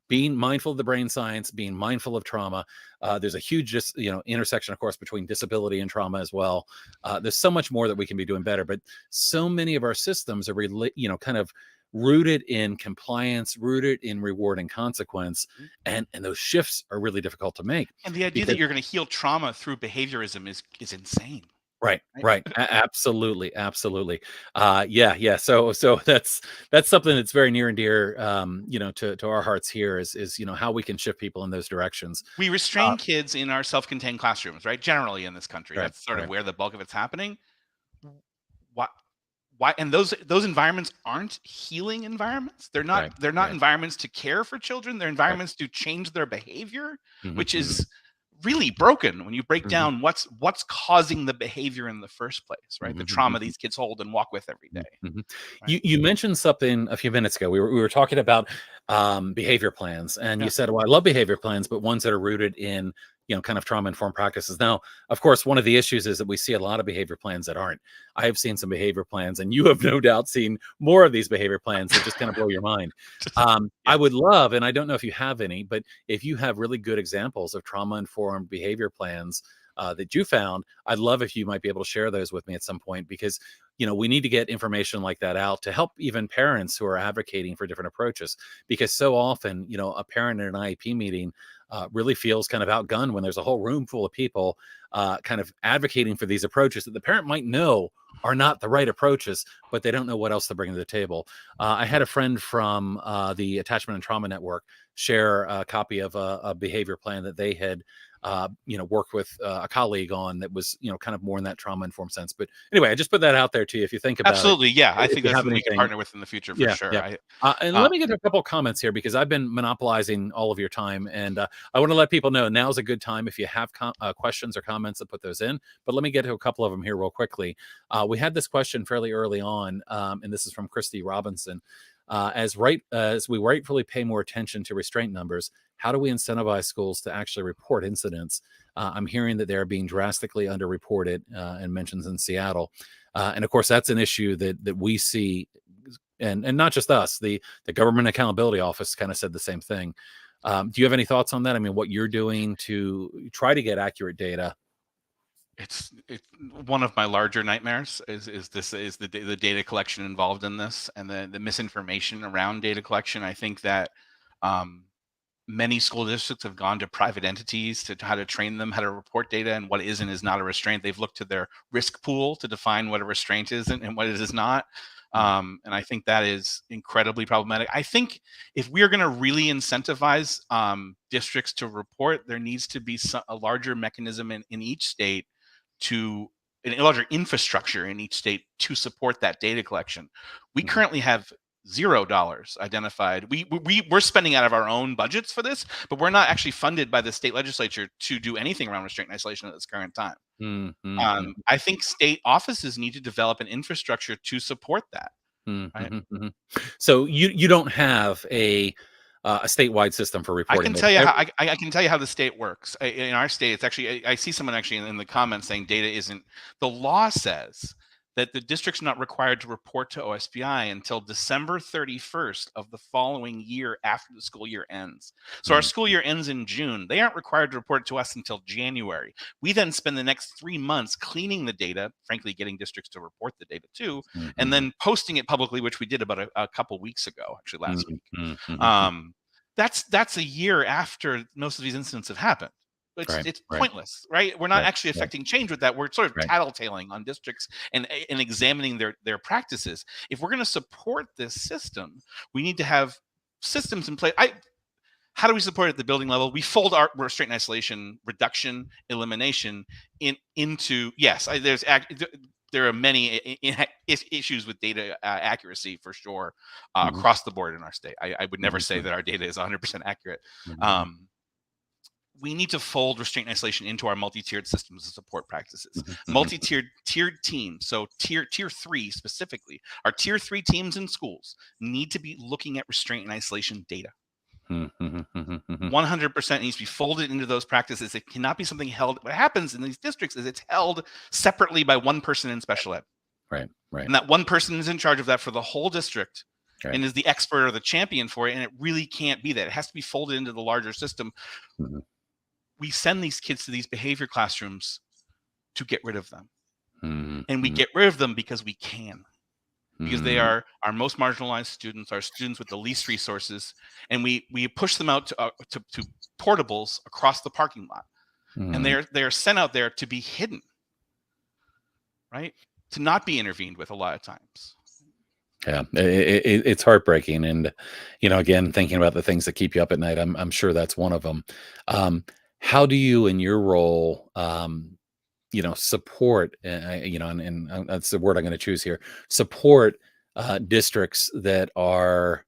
being mindful of the brain science, being mindful of trauma. There's a huge, intersection, of course, between disability and trauma as well. There's so much more that we can be doing better, but so many of our systems are kind of rooted in compliance, rooted in reward and consequence. And those shifts are really difficult to make. And the idea that you're going to heal trauma through behaviorism is insane. Right. Absolutely. Yeah. So that's something that's very near and dear, to our hearts here is how we can shift people in those directions. We restrain kids in our self-contained classrooms, right? Generally in this country, that's sort of where the bulk of it's happening. Why? And those environments aren't healing environments. They're not environments to care for children. They're environments to change their behavior, which is really broken when you break down what's causing the behavior in the first place, right? The trauma these kids hold and walk with every day. Right? You mentioned something a few minutes ago. We were talking about behavior plans, and you said, well, I love behavior plans, but ones that are rooted in kind of trauma-informed practices. Now, of course, one of the issues is that we see a lot of behavior plans that aren't. I have seen some behavior plans, and you have no doubt seen more of these behavior plans that just kind of blow your mind. I would love, and I don't know if you have any, but if you have really good examples of trauma-informed behavior plans that you found, I'd love if you might be able to share those with me at some point, because we need to get information like that out to help even parents who are advocating for different approaches, because so often a parent in an IEP meeting really feels kind of outgunned when there's a whole room full of people kind of advocating for these approaches that the parent might know are not the right approaches, but they don't know what else to bring to the table. I had a friend from the Attachment and Trauma Network share a copy of a behavior plan that they had worked with a colleague on that was, kind of more in that trauma-informed sense. But anyway, I just put that out there to you if you think about Absolutely, it. yeah. I If think you that's have something we can anything, partner with in the future for sure. yeah. And let me get a couple comments here because I've been monopolizing all of your time, and I want to let people know now's a good time if you have questions or comments to put those in. But let me get to a couple of them here real quickly. We had this question fairly early on, and this is from Christy Robinson. As we rightfully pay more attention to restraint numbers, how do we incentivize schools to actually report incidents? I'm hearing that they're being drastically underreported, and mentions in Seattle. And of course, that's an issue that we see, and not just us. The Government Accountability Office kind of said the same thing. Do you have any thoughts on that? I mean, what you're doing to try to get accurate data? It's one of my larger nightmares is the data collection involved in this, and the misinformation around data collection. I think that many school districts have gone to private entities to how to train them how to report data and what is and is not a restraint. They've looked to their risk pool to define what a restraint is and what it is not. And I think that is incredibly problematic. I think if we are going to really incentivize districts to report, there needs to be a larger mechanism in each state a larger infrastructure in each state to support that data collection. We currently have $0 identified. We're spending out of our own budgets for this, but we're not actually funded by the state legislature to do anything around restraint and isolation at this current time. I think state offices need to develop an infrastructure to support that. Right? So you don't have a statewide system for reporting. I can tell you how I can tell you how the state works. In our state, it's actually I see someone actually in the comments saying data isn't. The law says that the district's not required to report to OSPI until December 31st of the following year after the school year ends. So our school year ends in June. They aren't required to report to us until January. We then spend the next 3 months cleaning the data, frankly, getting districts to report the data too, and then posting it publicly, which we did about a couple weeks ago, actually last week. That's a year after most of these incidents have happened. It's pointless, right? We're not actually affecting change with that. We're sort of tattletaling on districts and examining their practices. If we're going to support this system, we need to have systems in place. How do we support it at the building level? We fold our restraint and isolation, reduction, elimination into yes. There are many issues with data accuracy for sure across the board in our state. I would never say that our data is 100% accurate. We need to fold restraint and isolation into our multi-tiered systems of support practices. Multi-tiered teams. So tier 3 specifically, our tier 3 teams in schools need to be looking at restraint and isolation data. 100% needs to be folded into those practices. It cannot be something held. What happens in these districts is it's held separately by one person in special ed. Right. And that one person is in charge of that for the whole district and is the expert or the champion for it. And it really can't be that. It has to be folded into the larger system. We send these kids to these behavior classrooms to get rid of them. And we get rid of them because we can. Because they are our most marginalized students, our students with the least resources, and we push them out to portables across the parking lot, and they are sent out there to be hidden, right? To not be intervened with a lot of times. Yeah, it's heartbreaking, and again, thinking about the things that keep you up at night, I'm sure that's one of them. How do you, in your role, support, and that's the word I'm going to choose here, support districts that are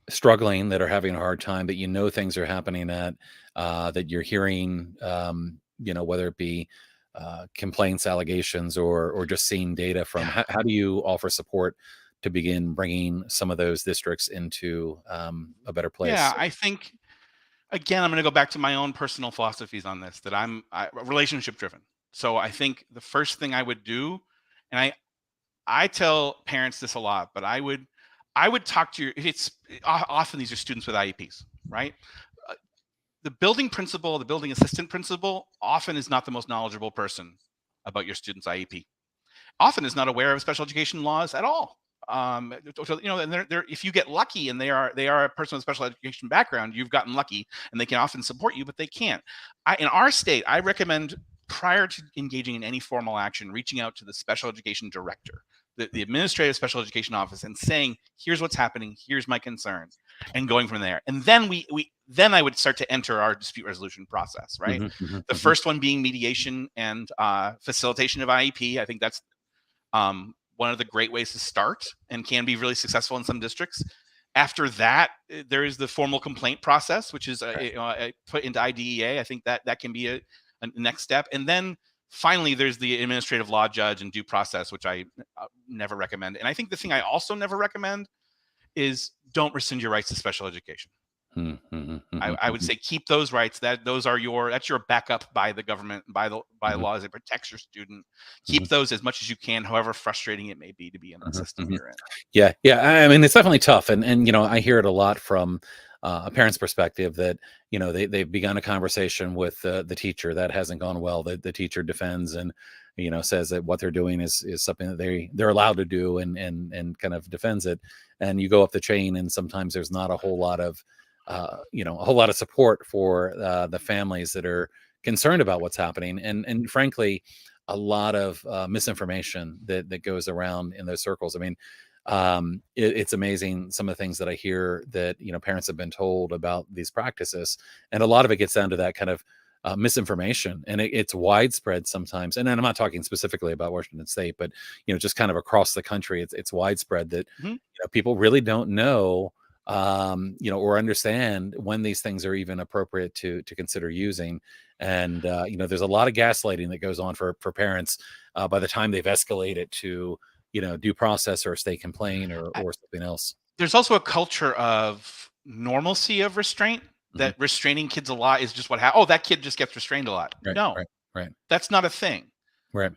struggling, that are having a hard time, that things are happening at, that you're hearing, whether it be complaints, allegations, or just seeing data from, how do you offer support to begin bringing some of those districts into a better place? Yeah, I think, again, I'm going to go back to my own personal philosophies on this, that I'm relationship driven. So I think the first thing I would do, and I tell parents this a lot, but I would talk to often these are students with IEPs, right? The building principal, the building assistant principal often is not the most knowledgeable person about your student's IEP. Often is not aware of special education laws at all. And if you get lucky and they are a person with special education background, you've gotten lucky, and they can often support you, but they can't. In our state, I recommend, prior to engaging in any formal action, reaching out to the special education director, the administrative special education office and saying, here's what's happening, here's my concern, and going from there. And then then I would start to enter our dispute resolution process, right? The first one being mediation and facilitation of IEP. I think that's one of the great ways to start and can be really successful in some districts. After that, there is the formal complaint process, which is put into IDEA. I think that can be a next step. And then finally, there's the administrative law judge and due process, which I never recommend. And I think the thing I also never recommend is don't rescind your rights to special education. I would say keep those rights. That's your backup by the government, by law, as it protects your student. Keep those as much as you can, however frustrating it may be to be in the system you're in. Yeah. I mean, it's definitely tough, and I hear it a lot from a parent's perspective that they've begun a conversation with the teacher that hasn't gone well. The teacher defends and says that what they're doing is something that they're allowed to do, and kind of defends it. And you go up the chain, and sometimes there's not a whole lot of support for the families that are concerned about what's happening, and frankly, a lot of misinformation that goes around in those circles. I mean, it's amazing some of the things that I hear that parents have been told about these practices, and a lot of it gets down to that kind of misinformation, and it's widespread sometimes. And I'm not talking specifically about Washington State, but just kind of across the country, it's widespread that people really don't know or understand when these things are even appropriate to consider using. And there's a lot of gaslighting that goes on for parents by the time they've escalated to due process or a state complaint or something else. There's also a culture of normalcy of restraint, that restraining kids a lot is just what happens. Oh, that kid just gets restrained a lot. Right. That's not a thing. Right.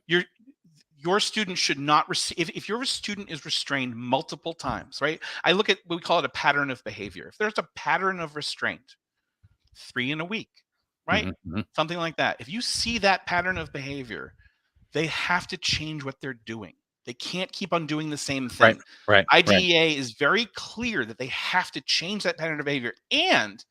Your student should not receive, if your student is restrained multiple times, right? I look at what we call it a pattern of behavior. If there's a pattern of restraint, 3 in a week, right? Something like that. If you see that pattern of behavior, they have to change what they're doing. They can't keep on doing the same thing. Right. IDEA is very clear that they have to change that pattern of behavior, and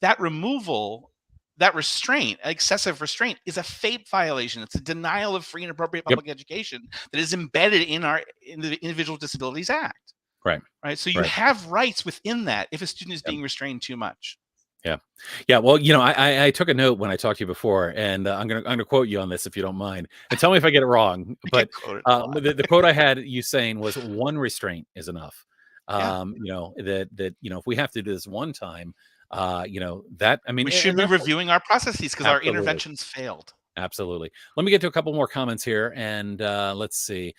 that removal, that restraint, excessive restraint, is a FAPE violation. It's a denial of free and appropriate public education that is embedded in the Individual Disabilities Act. Right. So you have rights within that if a student is being restrained too much. Yeah. Well, I took a note when I talked to you before, and I'm gonna quote you on this if you don't mind, and tell me if I get it wrong. But the quote I had you saying was, "One restraint is enough." If we have to do this one time. We should be reviewing our processes because our interventions failed. Absolutely. Let me get to a couple more comments here, and let's see.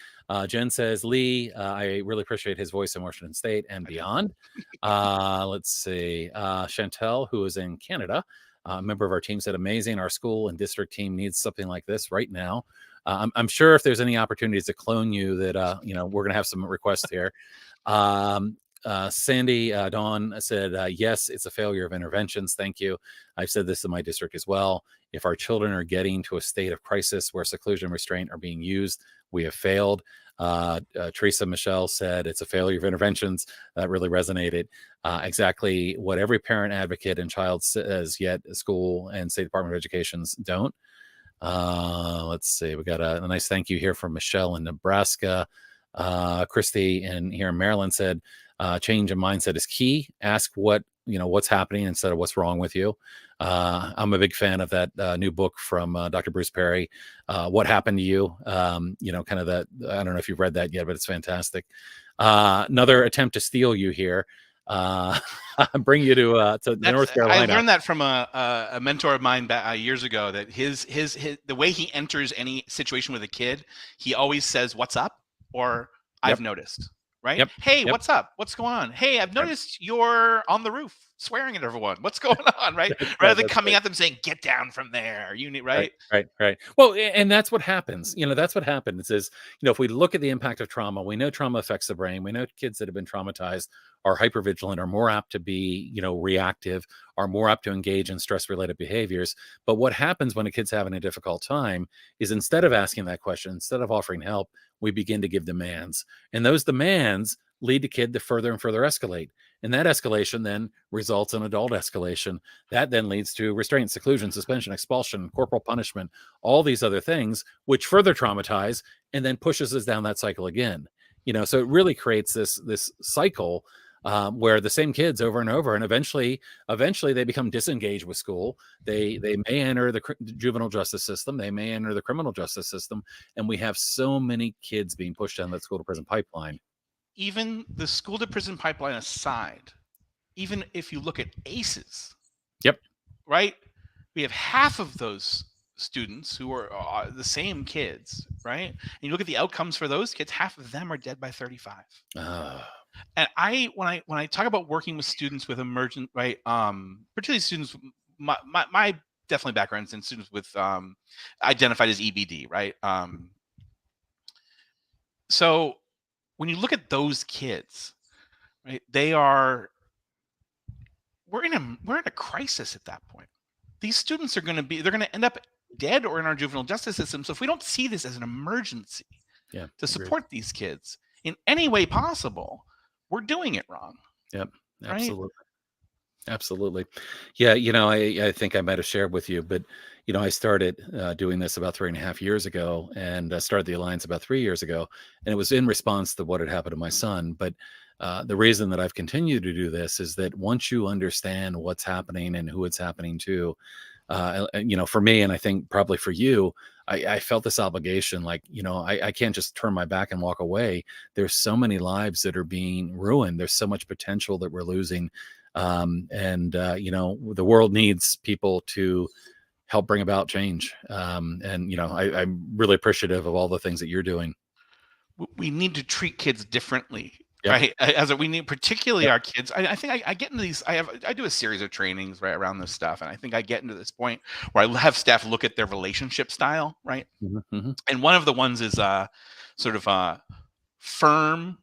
Jen says, Lee, I really appreciate his voice in Washington State and beyond. Let's see. Chantel, who is in Canada, a member of our team, said, amazing. Our school and district team needs something like this right now. I'm sure if there's any opportunities to clone you that, we're going to have some requests here. Sandy Dawn said, yes, it's a failure of interventions. Thank you. I've said this in my district as well. If our children are getting to a state of crisis where seclusion and restraint are being used, we have failed. Teresa Michelle said it's a failure of interventions. That really resonated. Exactly what every parent advocate and child says, yet school and State Department of Educations don't. Let's see. We got a nice thank you here from Michelle in Nebraska. Christy here in Maryland said, change of mindset is key. Ask what's happening instead of what's wrong with you. I'm a big fan of that new book from Dr. Bruce Perry, What Happened to You. Kind of that. I don't know if you've read that yet, but it's fantastic. Another attempt to steal you here. Bring you to North Carolina. I learned that from a mentor of mine years ago, that his the way he enters any situation with a kid, he always says, "What's up?" or "I've noticed." Right? Hey, what's up? What's going on? Hey, I've noticed you're on the roof swearing at everyone. What's going on? Right? Rather than coming at them saying, get down from there. You need, right? Right. Well, and that's what happens. That's what happens is, if we look at the impact of trauma, we know trauma affects the brain. We know kids that have been traumatized are hypervigilant, are more apt to be, reactive, are more apt to engage in stress-related behaviors. But what happens when a kid's having a difficult time is, instead of asking that question, instead of offering help, we begin to give demands. And those demands lead the kid to further and further escalate. And that escalation then results in adult escalation. That then leads to restraint, seclusion, suspension, expulsion, corporal punishment, all these other things, which further traumatize and then pushes us down that cycle again. So it really creates this cycle where the same kids over and over, and eventually they become disengaged with school. They may enter the juvenile justice system. They may enter the criminal justice system, and we have so many kids being pushed down that school to prison pipeline. Even the school to prison pipeline aside, even if you look at ACEs, yep, right, we have half of those students who are the same kids, right? And you look at the outcomes for those kids, half of them are dead by 35. And when I talk about working with students with emergent, right, particularly students, my definitely backgrounds in students with identified as EBD, right? So when you look at those kids, right, we're in a crisis at that point. These students they're going to end up dead or in our juvenile justice system. So if we don't see this as an emergency to support these kids in any way possible, we're doing it wrong. Yep, absolutely. Right? Absolutely. Yeah, I think I might have shared with you, but I started doing this about 3.5 years ago, and started the Alliance about 3 years ago, and it was in response to what had happened to my son. But the reason that I've continued to do this is that once you understand what's happening and who it's happening to, for me, and I think probably for you, I felt this obligation, like, I can't just turn my back and walk away. There's so many lives that are being ruined. There's so much potential that we're losing. The world needs people to help bring about change. I'm really appreciative of all the things that you're doing. We need to treat kids differently. Yep. Right. We need, particularly our kids. I think I get into these. I do a series of trainings right around this stuff, and I think I get into this point where I have staff look at their relationship style, right? Mm-hmm. And one of the ones is sort of firm,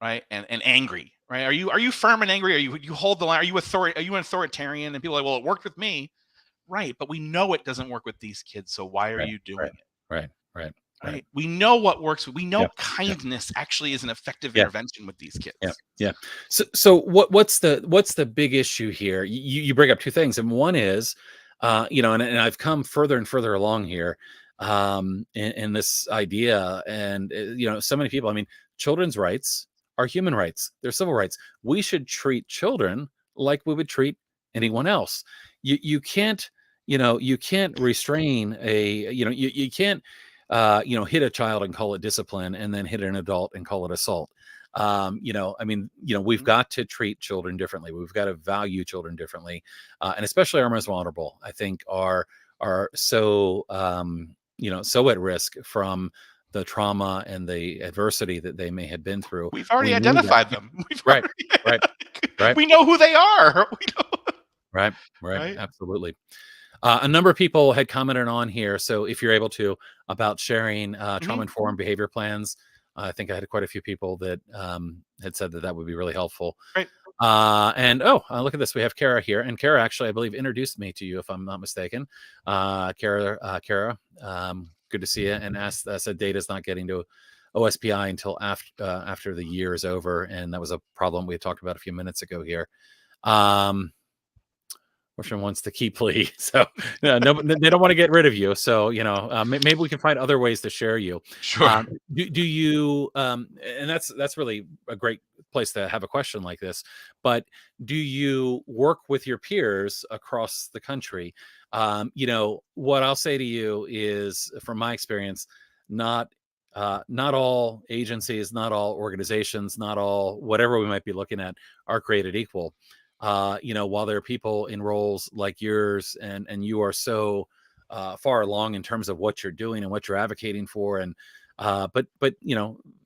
right, and angry, right? Are you firm and angry? You hold the line? Are you an authoritarian? And people are like, well, it worked with me, right? But we know it doesn't work with these kids, so why are you doing it? Right. We know what works. We know kindness actually is an effective intervention with these kids. Yeah. So what's the big issue here? You bring up two things, and one is, and I've come further and further along here, in this idea, and so many people. I mean, children's rights are human rights. They're civil rights. We should treat children like we would treat anyone else. You can't restrain you can't. Hit a child and call it discipline, and then hit an adult and call it assault. We've got to treat children differently. We've got to value children differently, and especially our most vulnerable, I think, are so so at risk from the trauma and the adversity that they may have been through. We've already identified them. Right. We know who they are. Right. Absolutely. A number of people had commented on here, so if you're able to, about sharing trauma-informed behavior plans. I think I had quite a few people that had said that would be really helpful. Right. Look at this. We have Kara here, and Kara actually, I believe, introduced me to you, if I'm not mistaken. Kara, good to see you. And said data's not getting to OSPI until after the year is over, and that was a problem we had talked about a few minutes ago here. Which wants to keep Lee, so no, they don't want to get rid of you. So maybe we can find other ways to share you. Sure. Do you? And that's really a great place to have a question like this. But do you work with your peers across the country? What I'll say to you is, from my experience, not all agencies, not all organizations, not all whatever we might be looking at are created equal. While there are people in roles like yours, and you are so far along in terms of what you're doing and what you're advocating for, and but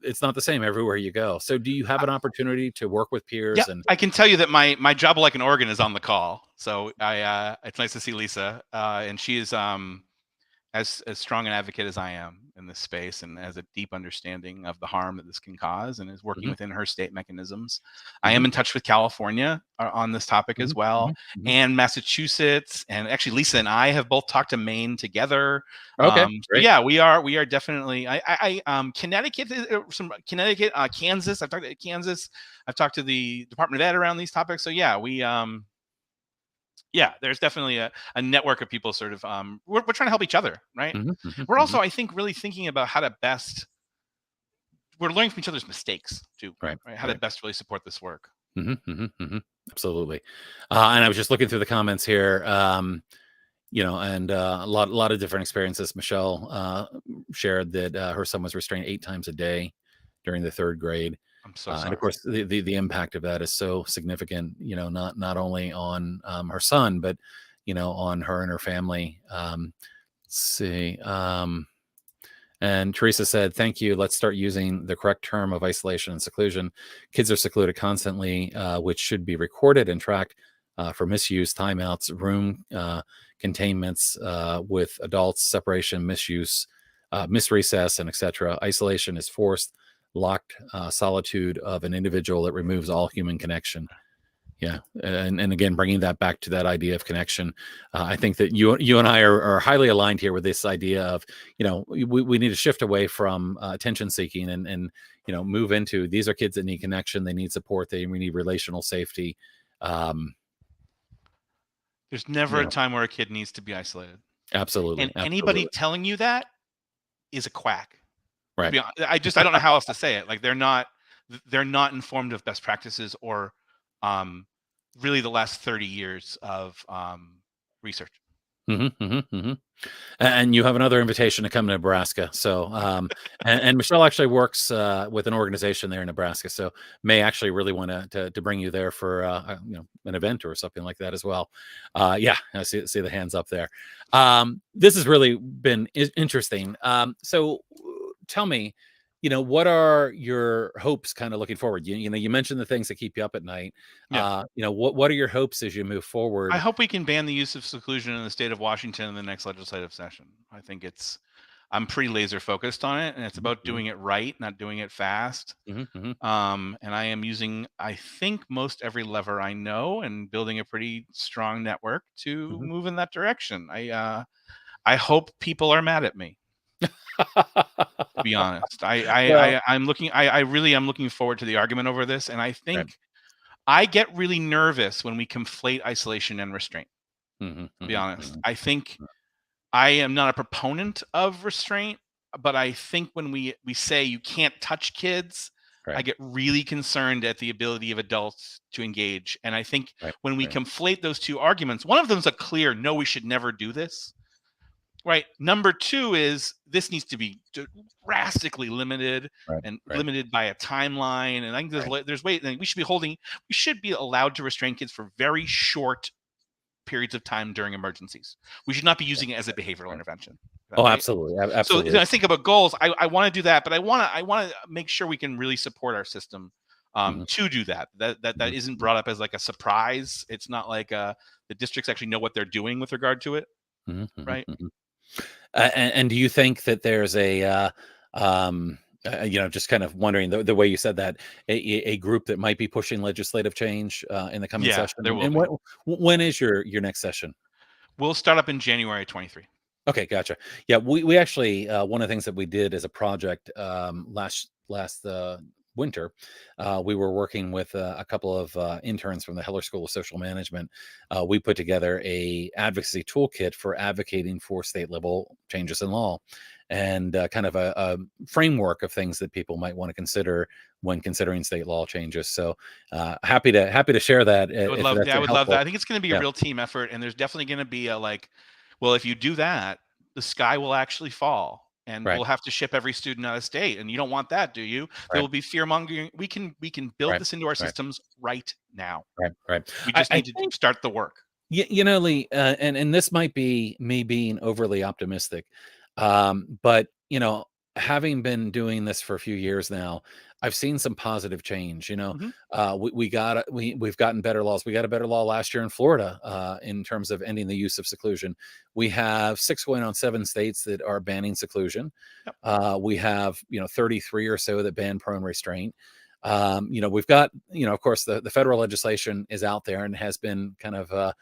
it's not the same everywhere you go. So do you have an opportunity to work with peers? Yeah, I can tell you that my job like an organ is on the call. So it's nice to see Lisa, and she is as strong an advocate as I am in this space, and has a deep understanding of the harm that this can cause, and is working within her state mechanisms. I am in touch with California on this topic as well, and Massachusetts, and actually Lisa and I have both talked to Maine together. Okay, great. Yeah, we are definitely. Connecticut, Kansas. I've talked to Kansas. I've talked to the Department of Ed around these topics. So yeah, there's definitely a network of people sort of, we're trying to help each other, right? We're also, I think, really thinking about how to best we're learning from each other's mistakes too. Right. How to best really support this work. Absolutely. And I was just looking through the comments here, and a lot of different experiences. Michelle shared that her son was restrained 8 times a day during the 3rd grade. I'm so sorry. And of course, the impact of that is so significant, not only on her son, but, on her and her family. Let's see. And Teresa said, "Thank you. Let's start using the correct term of isolation and seclusion. Kids are secluded constantly, which should be recorded and tracked for misuse, timeouts, room containments with adults, separation, misuse, misrecess, and etc. Isolation is forced, locked solitude of an individual that removes all human connection." Yeah. And again, bringing that back to that idea of connection. I think that you and I are highly aligned here with this idea of, we need to shift away from attention seeking and move into, these are kids that need connection. They need support. We need relational safety. There's never a time where a kid needs to be isolated. Absolutely. And anybody telling you that is a quack. Right. I don't know how else to say it. Like, they're not informed of best practices or really the last 30 years of research. And you have another invitation to come to Nebraska. So, and Michelle actually works with an organization there in Nebraska. So may actually really want to bring you there for an event or something like that as well. Yeah, I see the hands up there. This has really been interesting. So tell me, what are your hopes kind of looking forward? You mentioned the things that keep you up at night. Yeah. What are your hopes as you move forward? I hope we can ban the use of seclusion in the state of Washington in the next legislative session. I think I'm pretty laser focused on it, and it's about doing it right, not doing it fast. And I am using, I think, most every lever I know and building a pretty strong network to move in that direction. I hope people are mad at me. To be honest, I really am looking forward to the argument over this, and I think I get really nervous when we conflate isolation and restraint. To be honest, I think I am not a proponent of restraint, but I think when we say you can't touch kids, I get really concerned at the ability of adults to engage. And I think when we conflate those two arguments, one of them is a clear no, we should never do this. Right. Number 2 is this needs to be drastically limited and limited by a timeline. And I think there's ways we should be allowed to restrain kids for very short periods of time during emergencies. We should not be using it as a behavioral intervention. Oh, absolutely. Absolutely. So I think about goals. I want to do that, but I want to make sure we can really support our system to do that. That isn't brought up as like a surprise. It's not like the districts actually know what they're doing with regard to it. Right. And do you think that there's a, just kind of wondering the way you said that, a group that might be pushing legislative change in the coming session? There will and when is your next session? We'll start up in January 23. Okay, gotcha. Yeah, we actually one of the things that we did as a project last winter, we were working with a couple of interns from the Heller School of Social Management. We put together a advocacy toolkit for advocating for state level changes in law, and kind of a framework of things that people might want to consider when considering state law changes. So happy to share that. I would love that. I think it's going to be a real team effort, and there's definitely going to be a well, if you do that, the sky will actually fall. And we'll have to ship every student out of state, and you don't want that, do you? There will be fear mongering. We can build this into our systems right now. Right. We just need to start the work. Lee, and this might be me being overly optimistic, but having been doing this for a few years now, I've seen some positive change. We've gotten better laws. We got a better law last year in Florida in terms of ending the use of seclusion. We have 6 going on 7 states that are banning seclusion. We have 33 or so that ban prone restraint. We've got of course the federal legislation is out there and has been kind of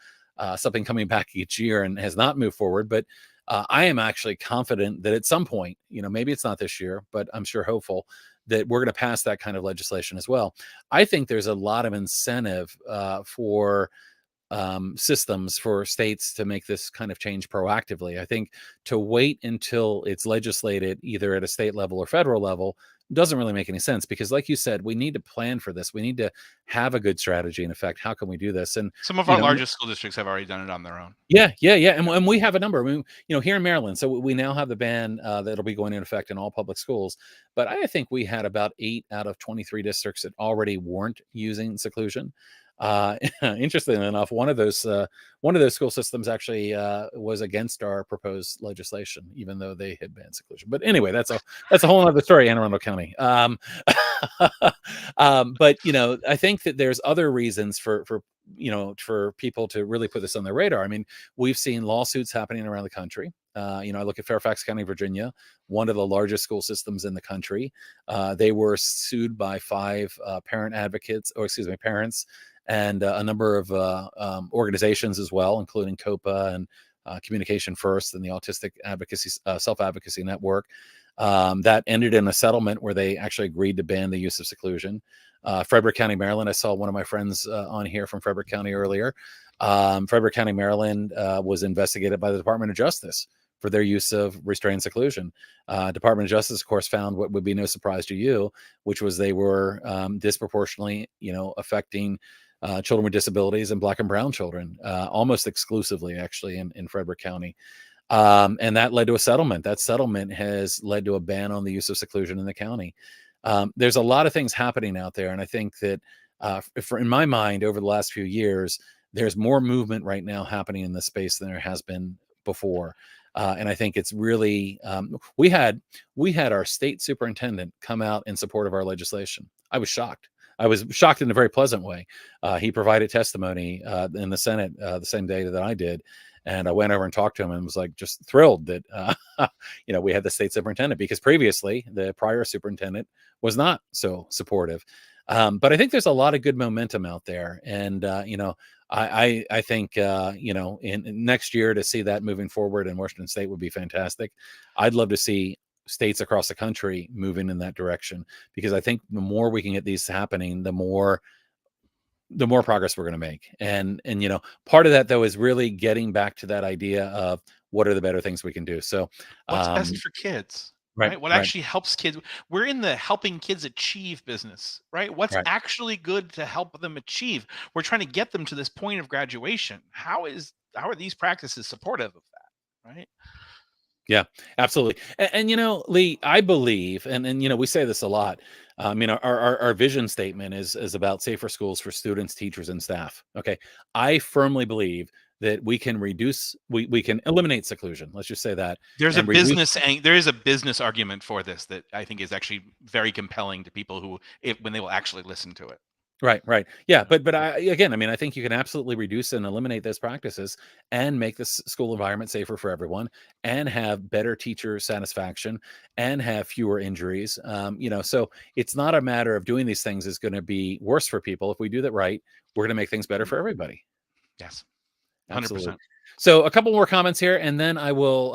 something coming back each year and has not moved forward, but I am actually confident that at some point, maybe it's not this year, but I'm sure hopeful that we're going to pass that kind of legislation as well. I think there's a lot of incentive for systems for states to make this kind of change proactively. I think to wait until it's legislated either at a state level or federal level doesn't really make any sense, because like you said, we need to plan for this. We need to have a good strategy. In effect, how can we do this? And some of our largest school districts have already done it on their own. Yeah. And we have a number. I mean, here in Maryland, so we now have the ban that'll be going into effect in all public schools. But I think we had about 8 out of 23 districts that already weren't using seclusion. Interestingly enough, one of those school systems actually was against our proposed legislation, even though they had banned seclusion. But anyway, that's a whole other story, Anne Arundel County. But I think that there's other reasons for people to really put this on their radar. I mean, we've seen lawsuits happening around the country. I look at Fairfax County, Virginia, one of the largest school systems in the country. They were sued by 5 parents, and a number of organizations as well, including COPA and Communication First and the Autistic Advocacy Self-Advocacy Network. That ended in a settlement where they actually agreed to ban the use of seclusion. Frederick County, Maryland. I saw one of my friends on here from Frederick County earlier. Frederick County, Maryland was investigated by the Department of Justice for their use of restrained seclusion. Department of Justice, of course, found what would be no surprise to you, which was they were disproportionately, affecting children with disabilities and Black and brown children, almost exclusively, actually, in Frederick County. And that led to a settlement. That settlement has led to a ban on the use of seclusion in the county. There's a lot of things happening out there. And I think that in my mind, over the last few years, there's more movement right now happening in this space than there has been before. And I think it's really, we had our state superintendent come out in support of our legislation. I was shocked. I was shocked in a very pleasant way. He provided testimony in the Senate the same day that I did. And I went over and talked to him and was like, just thrilled that, we had the state superintendent, because previously the prior superintendent was not so supportive. But I think there's a lot of good momentum out there. And, I think, in next year to see that moving forward in Washington State would be fantastic. I'd love to see states across the country moving in that direction, because I think the more we can get these happening, the more progress we're going to make. And part of that, though, is really getting back to that idea of what are the better things we can do. So what's best for kids, right? What actually helps kids? We're in the helping kids achieve business, right? What's actually good to help them achieve? We're trying to get them to this point of graduation. How are these practices supportive of that, right? Yeah, absolutely. And Lee, I believe, and we say this a lot. I mean, our vision statement is about safer schools for students, teachers, and staff. Okay, I firmly believe that we can eliminate seclusion. Let's just say that. There is a business argument for this that I think is actually very compelling to people when they will actually listen to it. Right. Yeah. But I think you can absolutely reduce and eliminate those practices and make the school environment safer for everyone, and have better teacher satisfaction, and have fewer injuries. So it's not a matter of doing these things is going to be worse for people. If we do that right, we're going to make things better for everybody. Yes. 100%. Absolutely. So a couple more comments here, and then I will,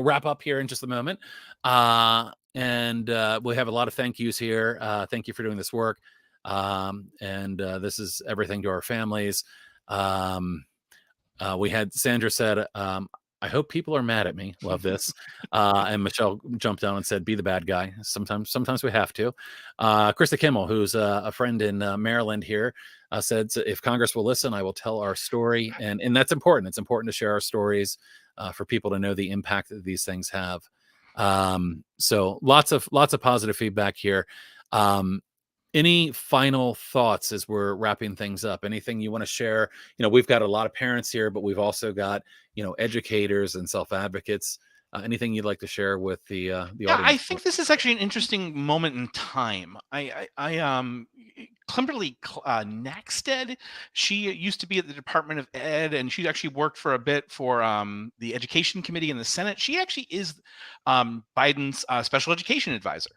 wrap up here in just a moment. And we have a lot of thank yous here. Thank you for doing this work. And this is everything to our families. We had Sandra said, I hope people are mad at me. Love this. And Michelle jumped down and said, be the bad guy. Sometimes we have to. Krista Kimmel, who's a friend in Maryland here, said, if Congress will listen, I will tell our story. And that's important. It's important to share our stories for people to know the impact that these things have. So lots of positive feedback here. Any final thoughts as we're wrapping things up? Anything you want to share? We've got a lot of parents here, but we've also got, educators and self-advocates. Anything you'd like to share with the audience? I think this is actually an interesting moment in time. Kimberly Naxted, she used to be at the Department of Ed, and she actually worked for a bit for the Education Committee in the Senate. She actually is Biden's special education advisor.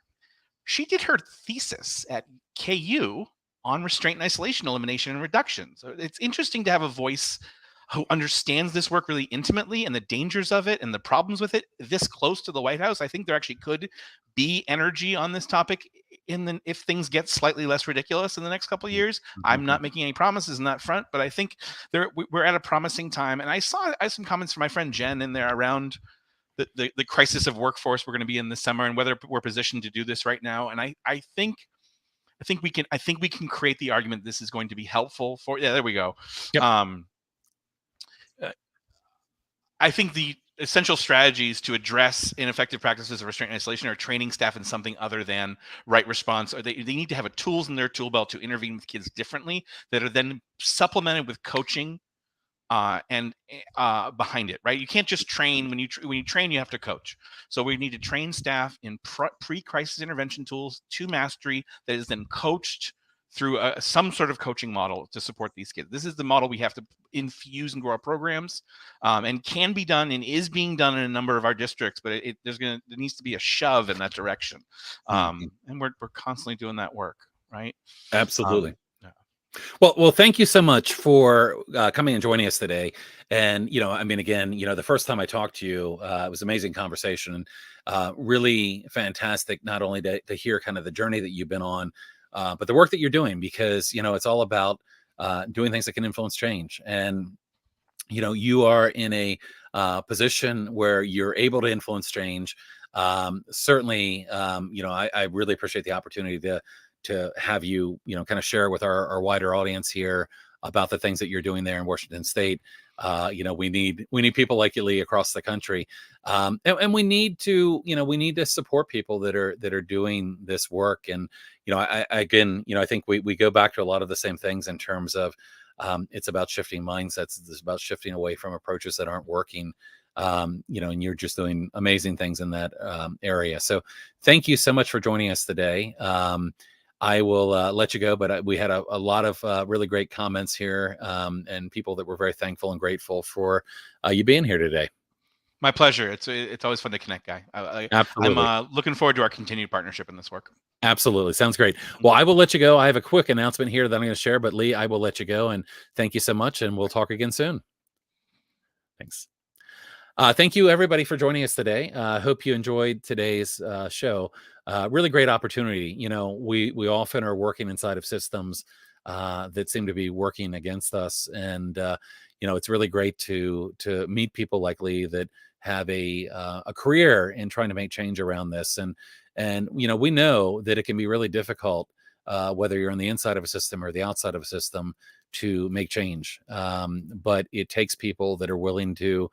She did her thesis at KU on restraint and isolation elimination and reduction. So it's interesting to have a voice who understands this work really intimately and the dangers of it and the problems with it this close to the White House. I think there actually could be energy on this topic if things get slightly less ridiculous in the next couple of years. I'm not making any promises in that front, but I think we're at a promising time. And I saw some comments from my friend Jen in there around the crisis of workforce we're going to be in this summer, and whether we're positioned to do this right now. And I think we can create the argument this is going to be helpful for. Yeah, there we go. Yep. I think the essential strategies to address ineffective practices of restraint and isolation are training staff in something other than right response, or they need to have a tools in their tool belt to intervene with kids differently that are then supplemented with coaching and behind it, right? You can't just train. When you train, you have to coach. So we need to train staff in pre-crisis intervention tools to mastery that is then coached through some sort of coaching model to support these kids. This is the model we have to infuse into our programs, and can be done and is being done in a number of our districts, but there needs to be a shove in that direction. And we're constantly doing that work, right? Absolutely. Well, thank you so much for coming and joining us today. And, I mean, again, the first time I talked to you, it was an amazing conversation, and really fantastic, not only to hear kind of the journey that you've been on, but the work that you're doing, because, it's all about doing things that can influence change. And, you are in a position where you're able to influence change. Certainly, I really appreciate the opportunity to have you, kind of share with our wider audience here about the things that you're doing there in Washington State. We need people like you, Lee, across the country, and we need to support people that are doing this work. And I think we go back to a lot of the same things in terms of it's about shifting mindsets. It's about shifting away from approaches that aren't working. And you're just doing amazing things in that area. So thank you so much for joining us today. I will let you go, but we had a lot of really great comments here, and people that were very thankful and grateful for you being here today. My pleasure. It's always fun to connect, Guy. Absolutely. I'm looking forward to our continued partnership in this work. Absolutely. Sounds great. Well, I will let you go. I have a quick announcement here that I'm going to share, but Lee, I will let you go, and thank you so much, and we'll talk again soon. Thanks. Thank you, everybody, for joining us today. I hope you enjoyed today's show. Really great opportunity. We often are working inside of systems that seem to be working against us. And, it's really great to meet people like Lee that have a career in trying to make change around this. And we know that it can be really difficult, whether you're on the inside of a system or the outside of a system, to make change. But it takes people that are willing to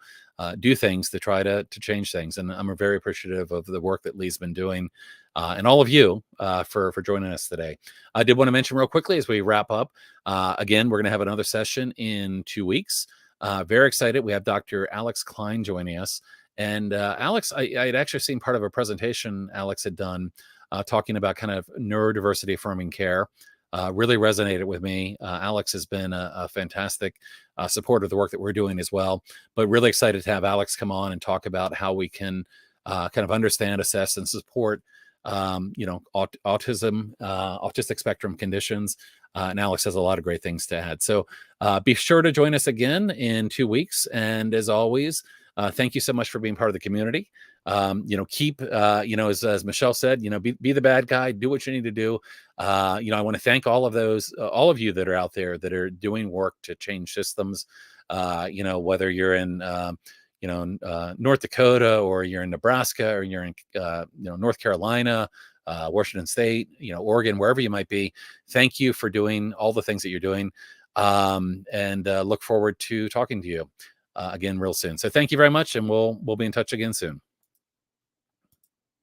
do things to try to change things. And I'm very appreciative of the work that Lee's been doing, and all of you for joining us today. I did want to mention real quickly as we wrap up, again, we're going to have another session in 2 weeks. Very excited. We have Dr. Alex Klein joining us. And Alex, I had actually seen part of a presentation Alex had done talking about kind of neurodiversity affirming care. Really resonated with me. Alex has been a fantastic supporter of the work that we're doing as well, but really excited to have Alex come on and talk about how we can kind of understand, assess, and support, autism, autistic spectrum conditions. And Alex has a lot of great things to add. So be sure to join us again in 2 weeks. And as always, thank you so much for being part of the community. Keep, as Michelle said, be the bad guy, do what you need to do. I want to thank all of you that are out there that are doing work to change systems. Whether you're in, North Dakota, or you're in Nebraska, or you're in, North Carolina, Washington State, Oregon, wherever you might be. Thank you for doing all the things that you're doing. And look forward to talking to you again real soon. So thank you very much, and we'll be in touch again soon.